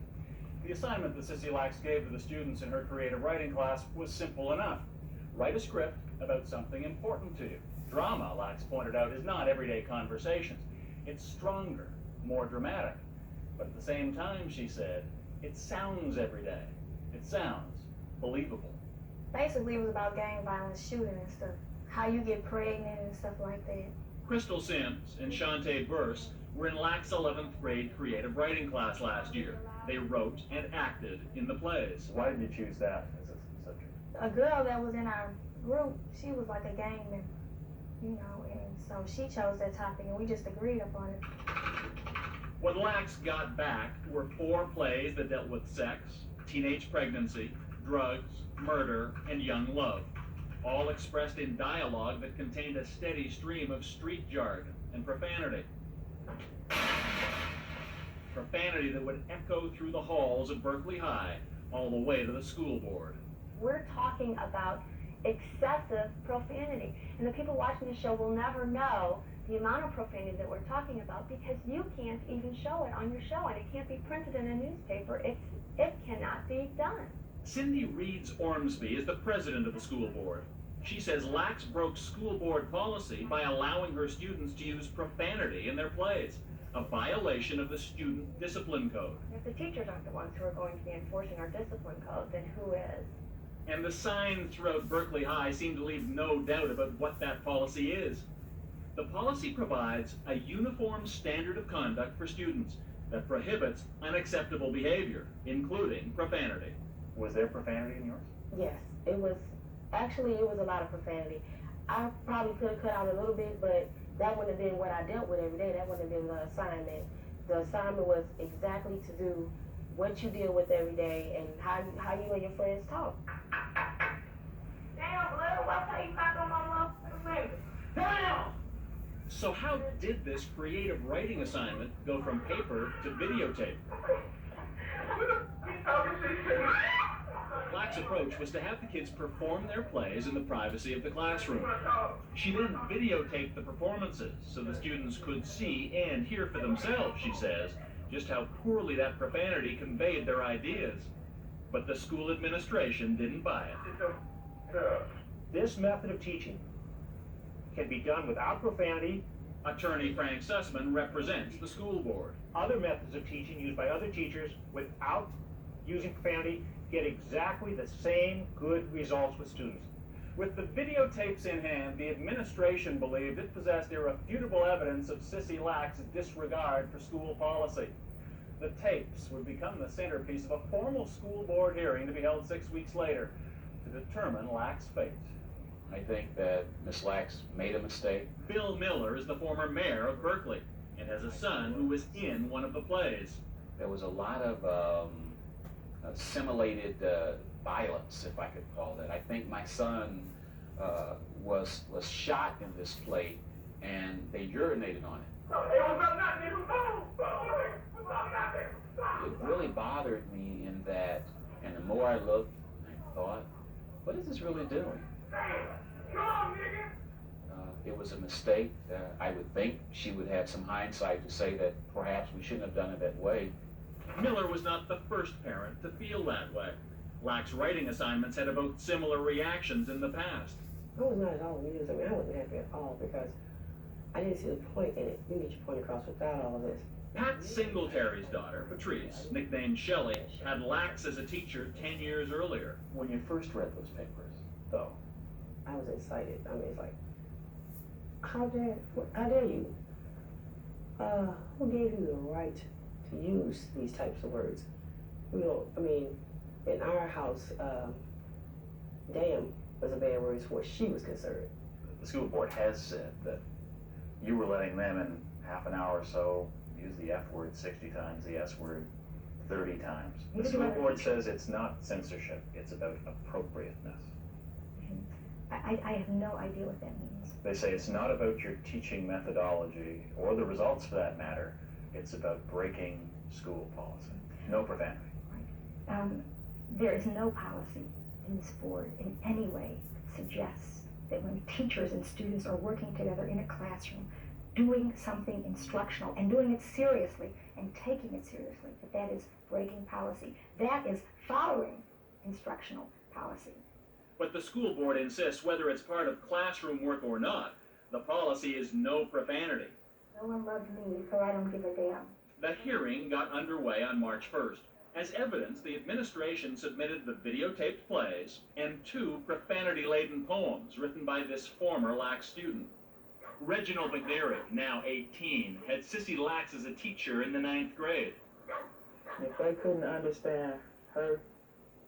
The assignment that Sissy Lax gave to the students in her creative writing class was simple enough. Write a script about something important to you. Drama, Lax pointed out, is not everyday conversations. It's stronger, more dramatic. But at the same time, she said, it sounds everyday. It sounds believable. Basically, it was about gang violence, shooting and stuff. How you get pregnant and stuff like that. Crystal Sims and Shantae Burse were in Lax's 11th grade creative writing class last year. They wrote and acted in the plays. Why did you choose that as a subject? A girl that was in our group, she was like a gang member, you know, and so she chose that topic and we just agreed upon it. What Lax got back were 4 plays that dealt with sex, teenage pregnancy, drugs, murder, and young love, all expressed in dialogue that contained a steady stream of street jargon and profanity. Profanity that would echo through the halls of Berkeley High all the way to the school board. We're talking about excessive profanity, and the people watching the show will never know the amount of profanity that we're talking about because you can't even show it on your show, and it can't be printed in a newspaper. It cannot be done. Cindy Reeds Ormsby is the president of the school board. She says Lax broke school board policy by allowing her students to use profanity in their plays, a violation of the student discipline code. If the teachers aren't the ones who are going to be enforcing our discipline code, then who is? And the signs throughout Berkeley High seem to leave no doubt about what that policy is. The policy provides a uniform standard of conduct for students that prohibits unacceptable behavior, including profanity. Was there profanity in yours? Yes, it was a lot of profanity. I probably could have cut out a little bit, but that wouldn't have been what I dealt with every day. That wouldn't have been the assignment. The assignment was exactly to do what you deal with every day and how you and your friends talk. Damn, blood, why can't you knock on my motherfucking finger? Damn! So how did this creative writing assignment go from paper to videotape? Lax's approach was to have the kids perform their plays in the privacy of the classroom. She then videotaped the performances so the students could see and hear for themselves, she says, just how poorly that profanity conveyed their ideas. But the school administration didn't buy it. This method of teaching can be done without profanity. Attorney Frank Sussman represents the school board. Other methods of teaching used by other teachers without using profanity get exactly the same good results with students. With the videotapes in hand, the administration believed it possessed irrefutable evidence of Sissy Lax's disregard for school policy. The tapes would become the centerpiece of a formal school board hearing to be held 6 weeks later to determine Lax's fate. I think that Miss Lax made a mistake. Bill Miller is the former mayor of Berkeley and has a son who was in one of the plays. There was a lot of simulated violence, if I could call that. I think my son was shot in this play, and they urinated on it. It really bothered me in that, and the more I looked, I thought, what is this really doing? It was a mistake. I would think she would have some hindsight to say that perhaps we shouldn't have done it that way. Miller was not the first parent to feel that way. Lax's writing assignments had evoked similar reactions in the past. I was not at all amused. I mean, I wasn't happy at all because I didn't see the point in it. You get your point across without all of this. Pat Singletary's daughter, Patrice, nicknamed Shelley, had Lax as a teacher 10 years earlier. When you first read those papers, though, I was excited. I mean, it's like, how dare you? Who gave you the right to use these types of words? You know, I mean, in our house, damn was a bad word as far as she was concerned. the school board has said that you were letting them in half an hour or so use the F word 60 times, the S word 30 times. The school board says it's not censorship, it's about appropriateness. I have no idea what that means. They say it's not about your teaching methodology, or the results for that matter, it's about breaking school policy. No profanity. There is no policy in this board in any way that suggests that when teachers and students are working together in a classroom, doing something instructional and doing it seriously and taking it seriously, that is breaking policy. That is following instructional policy. But the school board insists whether it's part of classroom work or not, the policy is no profanity. No one loves me, so I don't give a damn. The hearing got underway on March 1st. As evidence, the administration submitted the videotaped plays and 2 profanity-laden poems written by this former Lax student. Reginald McNary, now 18, had Sissy Lax as a teacher in the 9th grade. If they couldn't understand her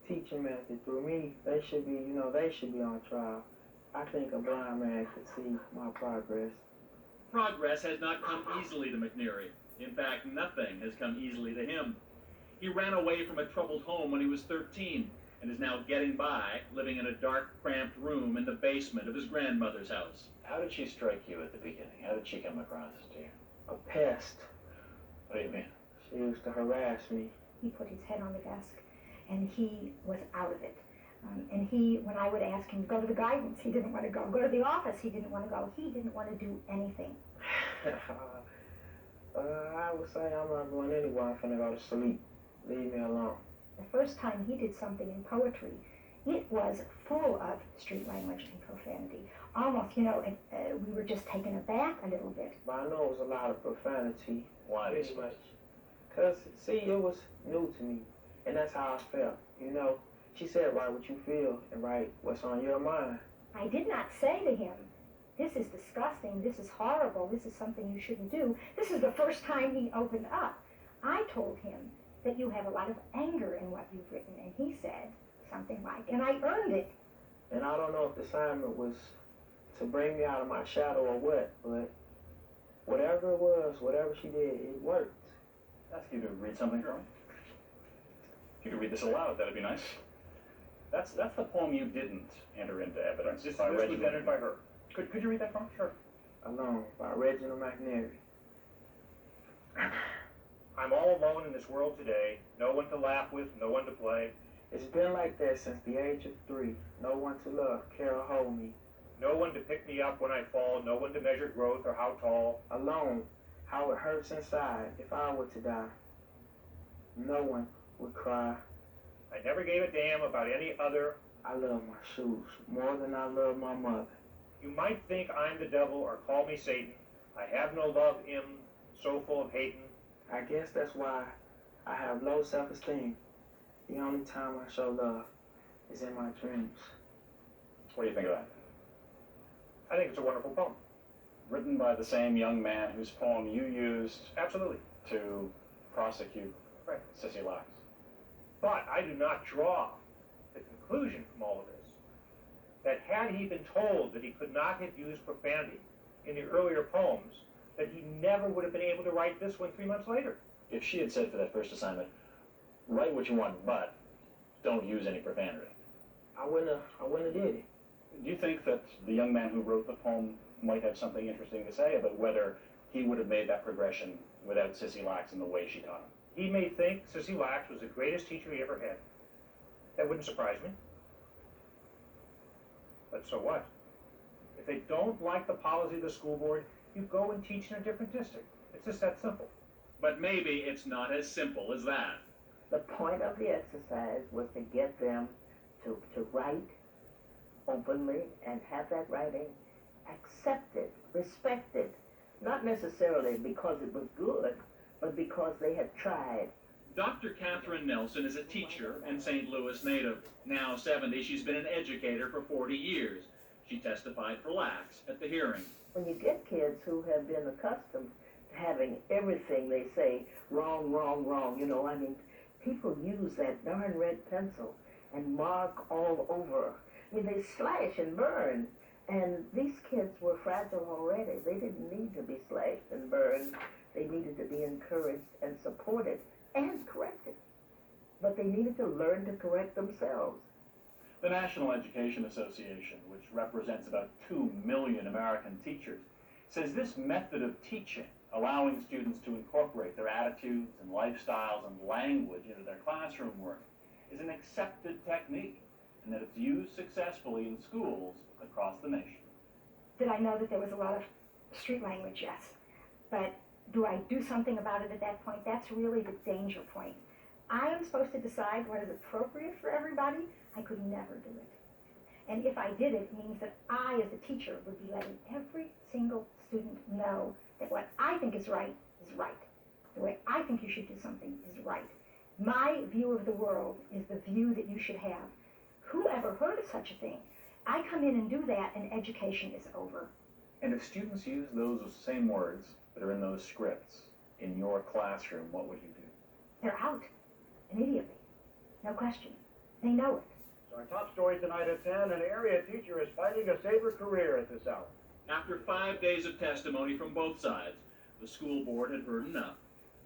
teaching method through me, they should be, they should be on trial. I think a blind man could see my progress. Progress has not come easily to McNary. In fact, nothing has come easily to him. He ran away from a troubled home when he was 13 and is now getting by, living in a dark, cramped room in the basement of his grandmother's house. How did she strike you at the beginning? How did she come across to you? A pest. What do you mean? She used to harass me. He put his head on the desk and he was out of it. And when I would ask him to go to the guidance, he didn't want to go. Go to the office, he didn't want to go. He didn't want to do anything. I would say I'm not going anywhere. I'm finna go to sleep. Leave me alone. The first time he did something in poetry, it was full of street language and profanity. Almost, we were just taken aback a little bit. But I know it was a lot of profanity. Why? Pretty much. Because, see, it was new to me. And that's how I felt, She said, write what you feel and write what's on your mind. I did not say to him, this is disgusting, this is horrible, this is something you shouldn't do. This is the first time he opened up. I told him that you have a lot of anger in what you've written, and he said something like, and I earned it. And I don't know if the assignment was to bring me out of my shadow or what, but whatever it was, whatever she did, it worked. Ask you to read something, girl. If you could read this aloud, that'd be nice. That's the poem you didn't enter into evidence. This was entered by her. Could you read that from? Sure. Alone by Reginald McNary. I'm all alone in this world today. No one to laugh with, no one to play. It's been like that since the age of 3. No one to love, care or hold me. No one to pick me up when I fall. No one to measure growth or how tall. Alone, how it hurts inside if I were to die. No one would cry. I never gave a damn about any other. I love my shoes more than I love my mother. You might think I'm the devil or call me Satan. I have no love in, so full of hating. I guess that's why I have low self-esteem. The only time I show love is in my dreams. What do you think of that? I think it's a wonderful poem. Written by the same young man whose poem you used absolutely to prosecute Sissy Lax. But I do not draw the conclusion from all of this that had he been told that he could not have used profanity in the earlier poems, that he never would have been able to write this one 3 months later. If she had said for that first assignment, write what you want, but don't use any profanity, I wouldn't have did it. Do you think that the young man who wrote the poem might have something interesting to say about whether he would have made that progression without Sissy Lax in the way she taught him? He may think Sissy Lax was the greatest teacher he ever had. That wouldn't surprise me. But so what? If they don't like the policy of the school board, you go and teach in a different district. It's just that simple. But maybe it's not as simple as that. The point of the exercise was to get them to write openly and have that writing accepted, respected, not necessarily because it was good, but because they had tried. Dr. Catherine Nelson is a teacher and St. Louis native. Now 70, she's been an educator for 40 years. She testified for Lax at the hearing. When you get kids who have been accustomed to having everything they say wrong, wrong, wrong, people use that darn red pencil and mark all over. They slash and burn. And these kids were fragile already. They didn't need to be slashed and burned. They needed to be encouraged and supported and corrected. But they needed to learn to correct themselves. The National Education Association, which represents about 2 million American teachers, says this method of teaching, allowing students to incorporate their attitudes and lifestyles and language into their classroom work, is an accepted technique, and that it's used successfully in schools across the nation. Did I know that there was a lot of street language? Yes. But do I do something about it at that point? That's really the danger point. I am supposed to decide what is appropriate for everybody. I could never do it. And if I did it, it means that I, as a teacher, would be letting every single student know that what I think is right is right. The way I think you should do something is right. My view of the world is the view that you should have. Who ever heard of such a thing? I come in and do that, and education is over. And if students use those same words that are in those scripts in your classroom, what would you do? They're out immediately. No question. They know it. So our top story tonight at 10, an area teacher is fighting a safer career at this hour. After 5 days of testimony from both sides, the school board had heard enough.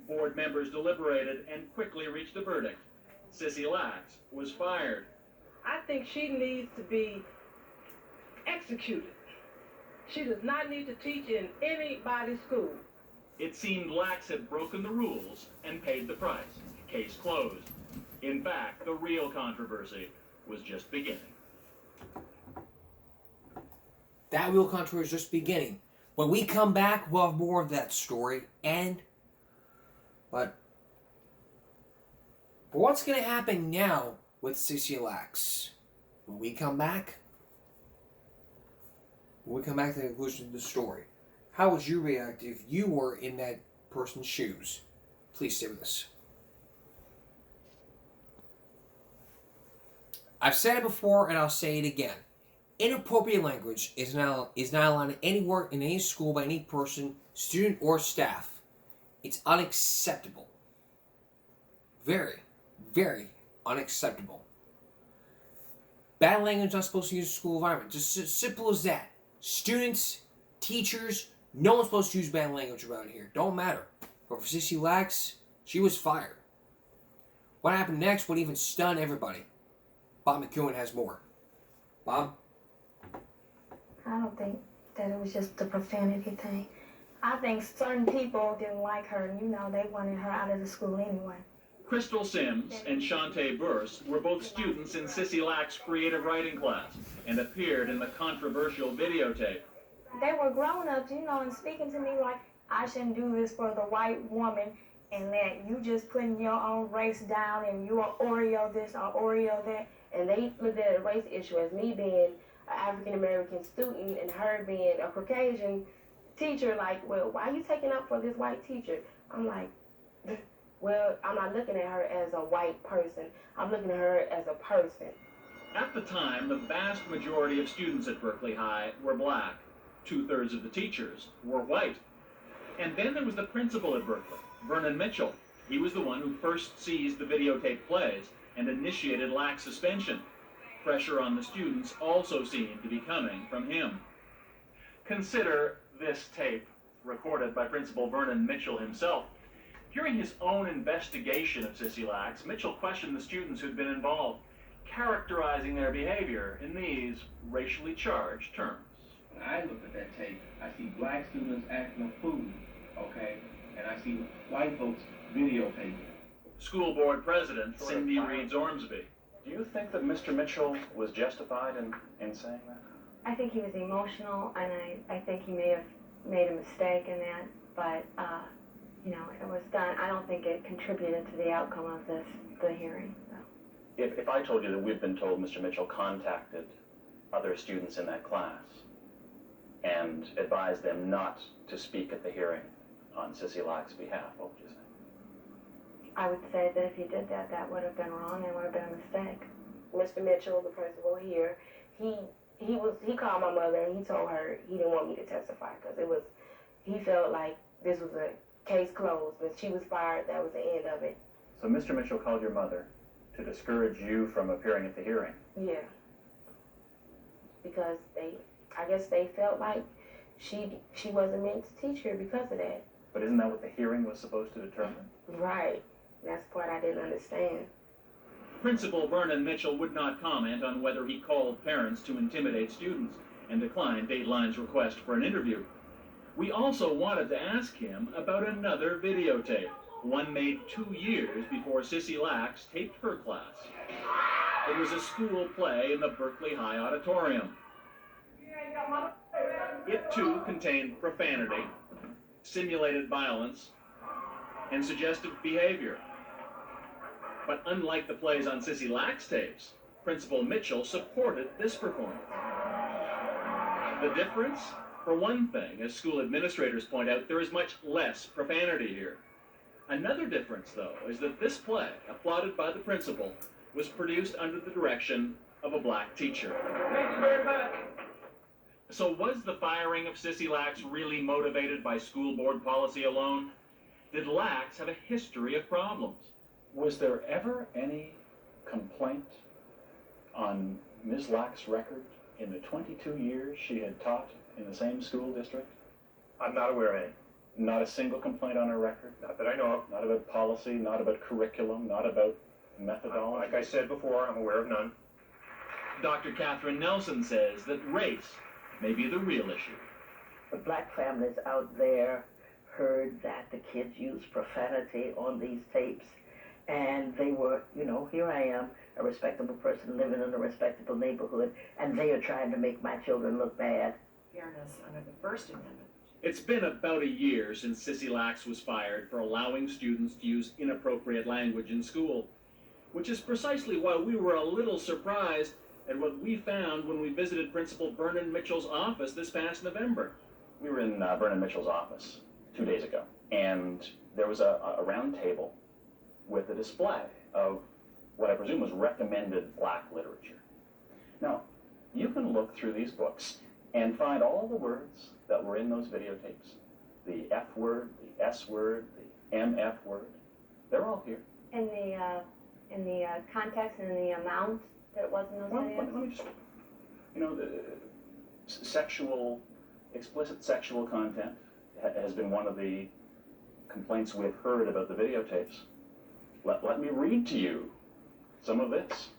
Board members deliberated and quickly reached a verdict. Sissy Lax was fired. I think she needs to be executed. She does not need to teach in anybody's school. It seemed Lax had broken the rules and paid the price. Case closed. In fact, the real controversy was just beginning. That real controversy is just beginning. When we come back, we'll have more of that story. But what's going to happen now with Sissy Lax? When we come back to the conclusion of the story, how would you react if you were in that person's shoes? Please stay with us. I've said it before and I'll say it again. Inappropriate language is not allowed anywhere in any school by any person, student, or staff. It's unacceptable. Very, very unacceptable. Bad language is not supposed to use in school environment. Just as simple as that. Students, teachers, no one's supposed to use bad language around here. Don't matter. But for Sissy Lax, she was fired. What happened next would even stun everybody. Bob McEwen has more. Bob? I don't think that it was just the profanity thing. I think certain people didn't like her, and they wanted her out of the school anyway. Crystal Sims and Shantae Burse were both students in Sissy Lack's creative writing class and appeared in the controversial videotape. They were grown-ups, and speaking to me like I shouldn't do this for the white woman, and that you just putting your own race down, and you are Oreo this or Oreo that. And they looked at a race issue as me being an African-American student and her being a Caucasian teacher. Like, well, why are you taking up for this white teacher? I'm like, well, I'm not looking at her as a white person. I'm looking at her as a person. At the time, the vast majority of students at Berkeley High were black. 2/3 of the teachers were white. And then there was the principal at Berkeley, Vernon Mitchell. He was the one who first seized the videotape plays and initiated Lack's suspension. Pressure on the students also seemed to be coming from him. Consider this tape, recorded by Principal Vernon Mitchell himself. During his own investigation of Sissy Lax, Mitchell questioned the students who'd been involved, characterizing their behavior in these racially charged terms. When I look at that tape, I see black students acting a fool, okay? And I see white folks videotaping. School Board President Cindy Reeds Ormsby. Do you think that Mr. Mitchell was justified in saying that? I think he was emotional, and I think he may have made a mistake in that, but, it was done. I don't think it contributed to the outcome of the hearing. So. If I told you that we've been told Mr. Mitchell contacted other students in that class and advised them not to speak at the hearing on Sissy Lack's behalf, what would you say? I would say that if he did that, that would have been wrong and would have been a mistake. Mr. Mitchell, the principal here, he called my mother and he told her he didn't want me to testify because he felt like this was a case closed, but she was fired. That was the end of it. So Mr. Mitchell called your mother to discourage you from appearing at the hearing? Yeah. Because I guess they felt like she wasn't meant to teach here because of that. But isn't that what the hearing was supposed to determine? Right. That's the part I didn't understand. Principal Vernon Mitchell would not comment on whether he called parents to intimidate students and declined Dateline's request for an interview. We also wanted to ask him about another videotape, one made 2 years before Sissy Lax taped her class. It was a school play in the Berkeley High Auditorium. It too contained profanity, simulated violence, and suggestive behavior. But unlike the plays on Sissy Lax tapes, Principal Mitchell supported this performance. The difference? For one thing, as school administrators point out, there is much less profanity here. Another difference, though, is that this play, applauded by the principal, was produced under the direction of a black teacher. So was the firing of Sissy Lax really motivated by school board policy alone? Did Lax have a history of problems? Was there ever any complaint on Ms. Lack's record in the 22 years she had taught in the same school district? I'm not aware of any. Not a single complaint on her record? Not that I know of. Not about policy, not about curriculum, not about methodology? Like I said before, I'm aware of none. Dr. Catherine Nelson says that race may be the real issue. The black families out there heard that the kids used profanity on these tapes, And they were, you know, here I am, a respectable person living in a respectable neighborhood, and they are trying to make my children look bad. Fairness under the First Amendment. It's been about a year since Sissy Lax was fired for allowing students to use inappropriate language in school, which is precisely why we were a little surprised at what we found when we visited Principal Vernon Mitchell's office this past November. We were in Vernon Mitchell's office 2 days ago, and there was a round table with a display of what I presume was recommended black literature. Now, you can look through these books and find all the words that were in those videotapes. The F word, the S word, the MF word, they're all here. In the context and the amount that it was in those videos? Let me just, you know, the explicit sexual content has been one of the complaints we've heard about the videotapes. Let me read to you some of this.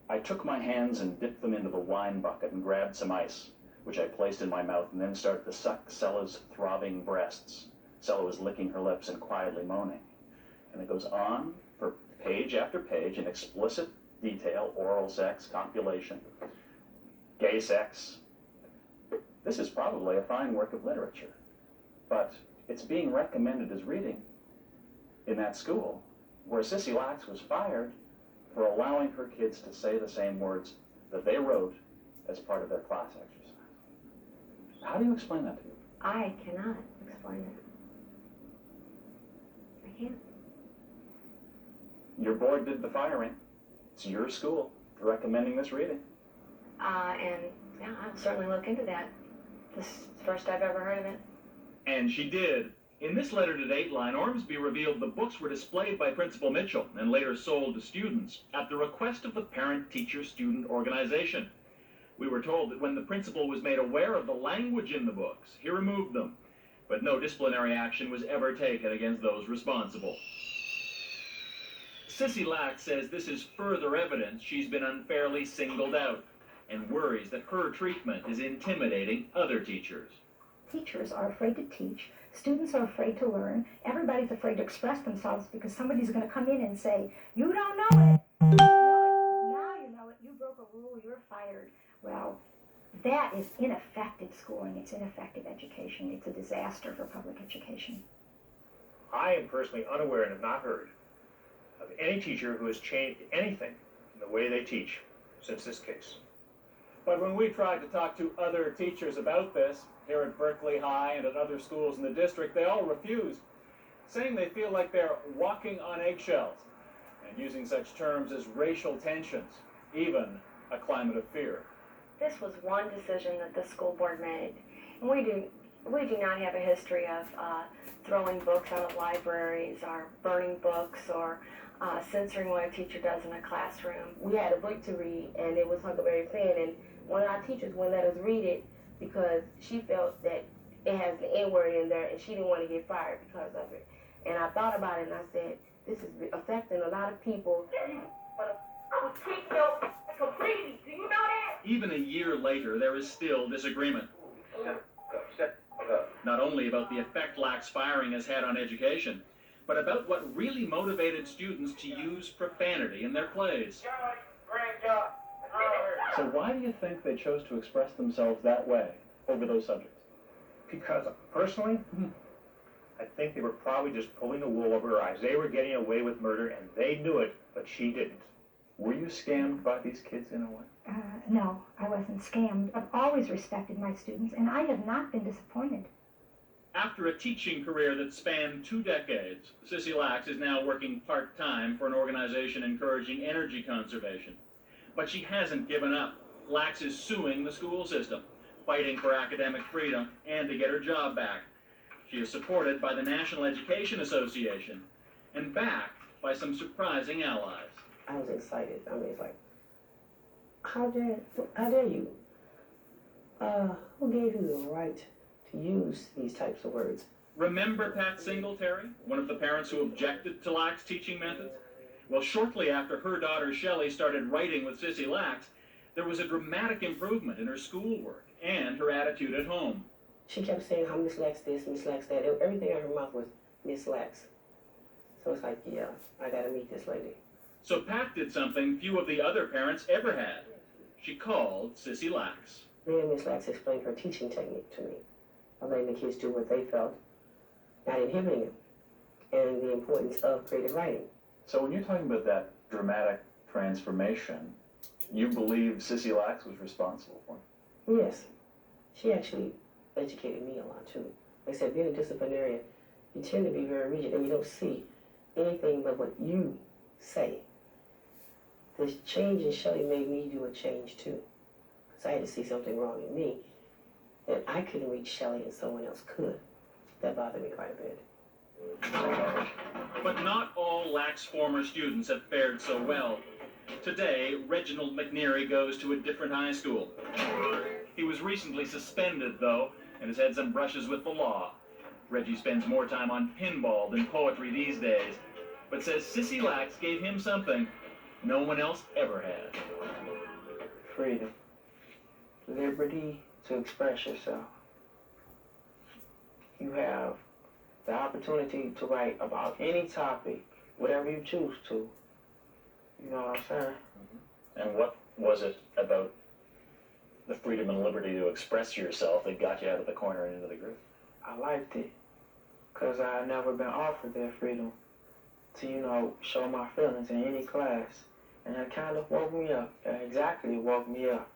I took my hands and dipped them into the wine bucket and grabbed some ice, which I placed in my mouth and then started to suck Sella's throbbing breasts. Sella was licking her lips and quietly moaning. And it goes on for page after page in explicit detail: oral sex, copulation, gay sex. This is probably a fine work of literature, but it's being recommended as reading in that school where Sissy Lax was fired for allowing her kids to say the same words that they wrote as part of their class exercise. How do you explain that to you? I cannot explain it. I can't. Your board did the firing. It's your school for recommending this reading. And yeah, I'll certainly look into that. This is the first I've ever heard of it. And she did. In this letter to Dateline, Ormsby revealed the books were displayed by Principal Mitchell and later sold to students at the request of the parent-teacher-student organization. We were told that when the principal was made aware of the language in the books, he removed them, but no disciplinary action was ever taken against those responsible. Sissy Lax says this is further evidence she's been unfairly singled out and worries that her treatment is intimidating other teachers. Teachers are afraid to teach. Students are afraid to learn. Everybody's afraid to express themselves because somebody's going to come in and say, you don't know it. You know it. Now you know it. You broke a rule. You're fired. Well, that is ineffective schooling. It's ineffective education. It's a disaster for public education. I am personally unaware and have not heard of any teacher who has changed anything in the way they teach since this case. But when we tried to talk to other teachers about this, here at Berkeley High and at other schools in the district, they all refused, saying they feel like they're walking on eggshells and using such terms as racial tensions, even a climate of fear. This was one decision that the school board made. And we do not have a history of throwing books out of libraries or burning books or censoring what a teacher does in a classroom. We had a book to read, and it was Huckleberry Finn, and one of our teachers wouldn't let us read it because she felt that it has the N-word in there, and she didn't want to get fired because of it. And I thought about it, and I said, this is affecting a lot of people. But I would take your completely. Do you know that? Even a year later, there is still disagreement. Not only about the effect Lax firing has had on education, but about what really motivated students to use profanity in their plays. So why do you think they chose to express themselves that way over those subjects? Because personally, I think they were probably just pulling the wool over her eyes. They were getting away with murder, and they knew it, but she didn't. Were you scammed by these kids in a way? No, I wasn't scammed. I've always respected my students, and I have not been disappointed. After a teaching career that spanned 2 decades, Sissy Lax is now working part-time for an organization encouraging energy conservation. But she hasn't given up. Lax is suing the school system, fighting for academic freedom and to get her job back. She is supported by the National Education Association and backed by some surprising allies. I was excited. I mean, it's like, how dare you? Who gave you the right to use these types of words? Remember Pat Singletary, one of the parents who objected to Lax teaching methods? Well, shortly after her daughter Shelley started writing with Sissy Lax, there was a dramatic improvement in her schoolwork and her attitude at home. She kept saying how Miss Lax this, Miss Lax that. Everything out of her mouth was Miss Lax. So it's like, yeah, I gotta meet this lady. So Pat did something few of the other parents ever had. She called Sissy Lax. Me and Miss Lax explained her teaching technique to me, of letting the kids do what they felt, not inhibiting them, and the importance of creative writing. So when you're talking about that dramatic transformation, you believe Sissy Lax was responsible for it? Yes. She actually educated me a lot too. Like I said, being a disciplinarian, you tend to be very rigid and you don't see anything but what you say. The change in Shelley made me do a change too. Because I had to see something wrong in me that I couldn't reach Shelley and someone else could. That bothered me quite a bit. But not all Lax former students have fared so well. Today, Reginald McNeary goes to a different high school. He was recently suspended, though, and has had some brushes with the law. Reggie spends more time on pinball than poetry these days, but says Sissy Lax gave him something no one else ever had. Freedom. Liberty to express yourself. You have the opportunity to write about any topic, whatever you choose to. You know what I'm saying? And what was it about the freedom and liberty to express yourself that got you out of the corner and into the group? I liked it because I had never been offered that freedom to, you know, show my feelings in any class. And it kind of woke me up. Exactly, woke me up.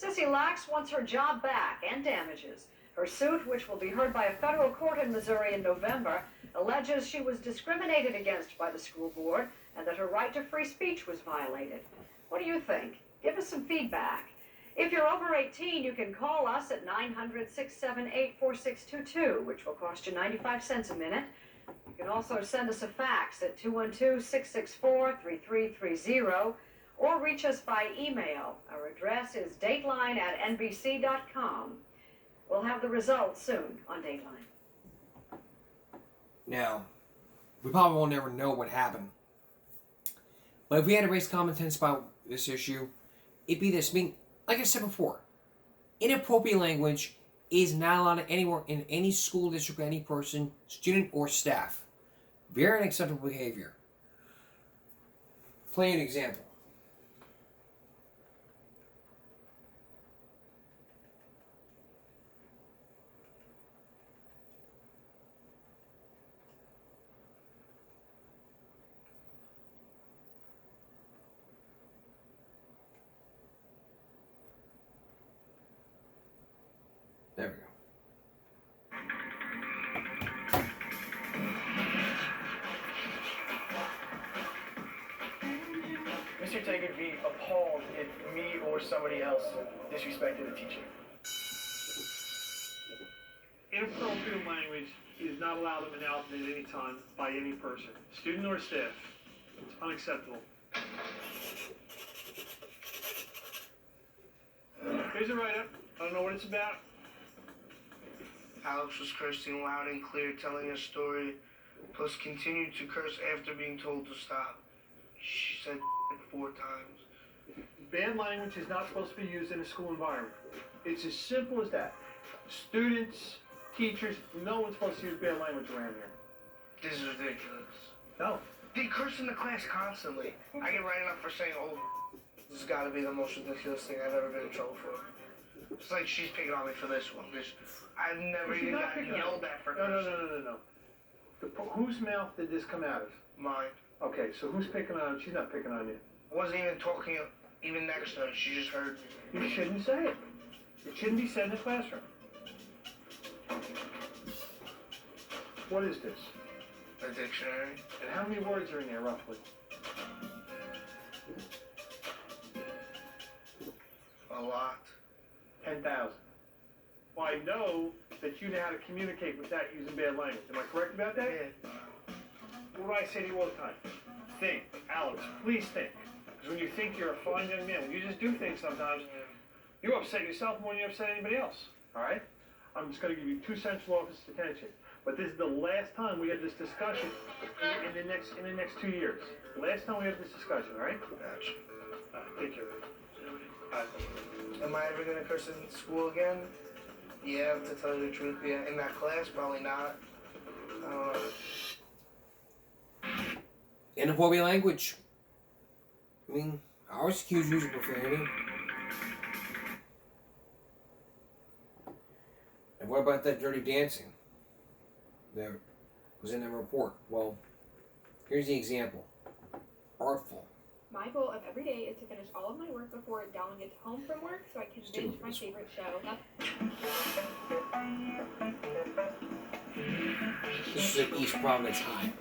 Sissy Lax wants her job back and damages. Her suit, which will be heard by a federal court in Missouri in November, alleges she was discriminated against by the school board and that her right to free speech was violated. What do you think? Give us some feedback. If you're over 18, you can call us at 900-678-4622, which will cost you 95 cents a minute. You can also send us a fax at 212-664-3330 or reach us by email. Our address is dateline@nbc.com. We'll have the results soon on Dateline. Now, we probably will never know what happened. But if we had to raise common sense about this issue, it'd be this. I mean, like I said before, inappropriate language is not allowed anywhere in any school district, any person, student, or staff. Very unacceptable behavior. Play an example. There we go. Mr. Taggart would be appalled if me or somebody else disrespected a teacher. Inappropriate language is not allowed in Manhattan at any time by any person, student or staff. It's unacceptable. Here's a write-up. I don't know what it's about. Alex was cursing loud and clear, telling a story, plus continued to curse after being told to stop. She said 4 times. Bad language is not supposed to be used in a school environment. It's as simple as that. Students, teachers, no one's supposed to use bad language around here. This is ridiculous. No. They curse in the class constantly. I get writing up for saying, oh, this has got to be the most ridiculous thing I've ever been in trouble for. It's like she's picking on me for this one. I've never even gotten yelled at for No. Whose mouth did this come out of? Mine. Okay, so who's picking on? She's not picking on you. I wasn't even talking even next to her. She just heard me. You shouldn't say it. It shouldn't be said in the classroom. What is this? A dictionary. And how many words are in there, roughly? A lot. 10,000. Well, I know that you know how to communicate without using bad language. Am I correct about that? Yeah. What do I say to you all the time? Think. Alex, please think. Because when you think, you're a fine young man. When you just do things sometimes, you upset yourself more than you upset anybody else. All right? I'm just going to give you 2 central office detention. But this is the last time we have this discussion in the next 2 years. Last time we have this discussion, all right? Gotcha. Take care. Am I ever gonna curse in school again? Yeah, to tell you the truth, yeah. In that class, probably not. I don't know. Inappropriate language. I mean, I was accused of using profanity. And what about that dirty dancing that was in the report? Well, here's the example. Artful. My goal of every day is to finish all of my work before Dallin gets home from work so I can binge my favorite show. This is at East Providence High.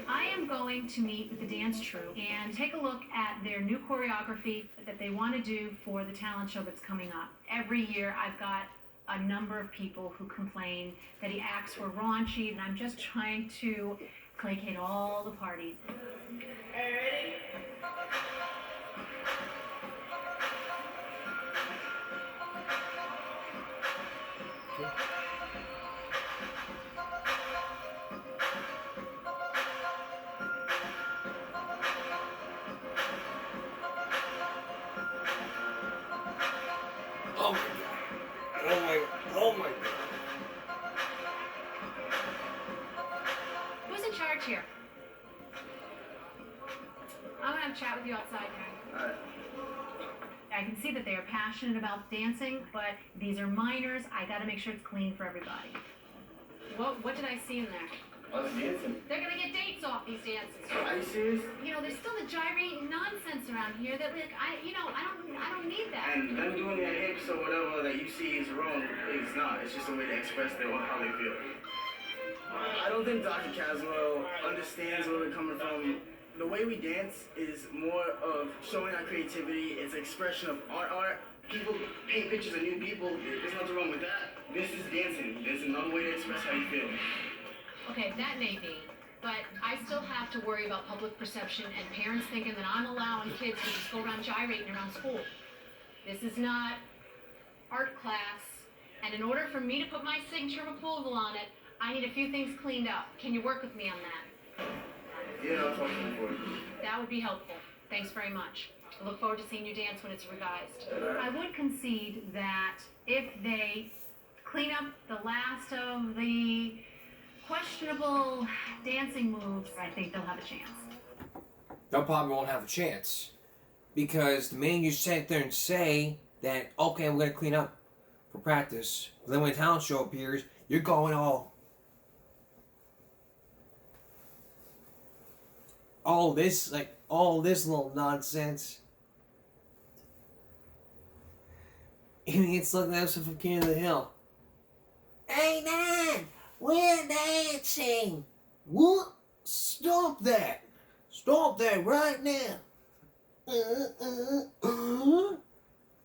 I am going to meet with the dance troupe and take a look at their new choreography that they want to do for the talent show that's coming up. Every year I've got a number of people who complain that the acts were raunchy, and I'm just trying to placate all the parties. Oh my god. Oh my, oh my god. Who's in charge here? I'm gonna have a chat with you outside now. Alright. I can see that they are passionate about dancing, but these are minors. I gotta make sure it's clean for everybody. What did I see in there? I was dancing. They're gonna get dates off these dances. Are you serious? You know, there's still the gyrating nonsense around here that, like, I don't need that. And them doing their hips or whatever that you see is wrong is not. It's just a way to express their how they feel. I don't think Dr. Caswell understands where we're coming from. The way we dance is more of showing our creativity. It's an expression of art. People paint pictures of new people. There's nothing wrong with that. This is dancing. There's another way to express how you feel. Okay, that may be, but I still have to worry about public perception and parents thinking that I'm allowing kids to just go around gyrating around school. This is not art class, and in order for me to put my signature of approval on it, I need a few things cleaned up. Can you work with me on that? Yeah, I'll talk to you for it. That would be helpful. Thanks very much. I look forward to seeing you dance when it's revised. I would concede that if they clean up the last of the questionable dancing moves, I think they'll have a chance. They'll probably won't have a chance. Because the minute you sit there and say that, okay, we're going to clean up for practice, then when the talent show appears, you're going all this little nonsense. And it's like that from King of the Hill. Hey, Nan! We're dancing! What? Stop that! Stop that right now!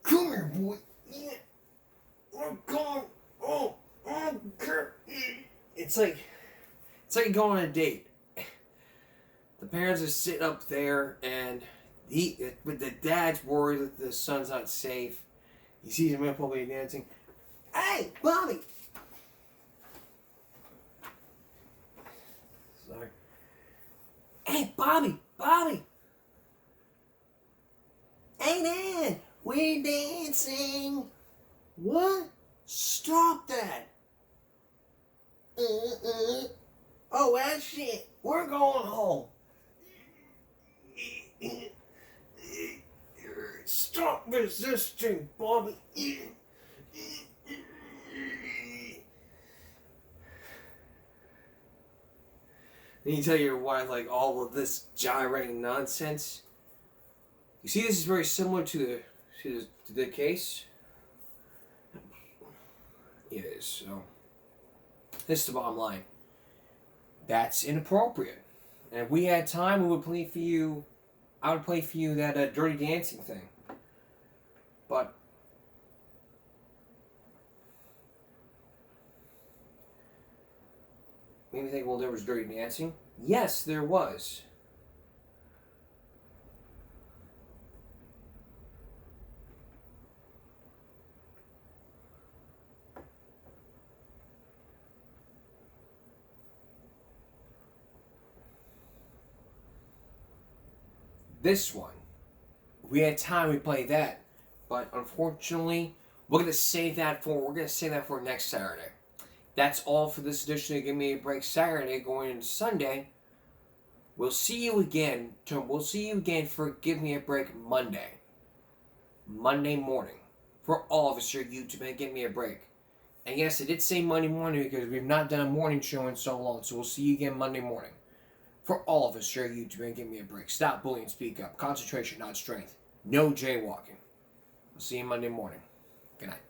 Come here, boy! Yeah. Oh, God! Oh, okay. It's like going on a date. The parents are sitting up there, and with the dad's worried that the son's not safe. He sees him probably dancing. Hey, Bobby! Sorry. Hey, Bobby! Hey, Nan! We're dancing! What? Stop that! Oh, that shit! We're going home! Stop resisting, Bobby! And you tell your wife, like, all of this gyrating nonsense. You see, this is very similar to the case. It is, so. This is the bottom line. That's inappropriate. And if we had time, we would play for you. I would play for you that Dirty Dancing thing. But maybe think, well, there was Dirty Dancing. Yes, there was. This one, we had time, we play that, but unfortunately, we're gonna save that for next Saturday. That's all for this edition of Give Me a Break Saturday. Going into Sunday, We'll see you again. We'll see you again for Give Me a Break Monday. Monday morning. For all of us here at YouTube, and Give Me a Break. And yes, I did say Monday morning because we've not done a morning show in so long. So we'll see you again Monday morning. For all of us here at YouTube, and Give Me a Break. Stop bullying, speak up. Concentration, not strength. No jaywalking. We'll see you Monday morning. Good night.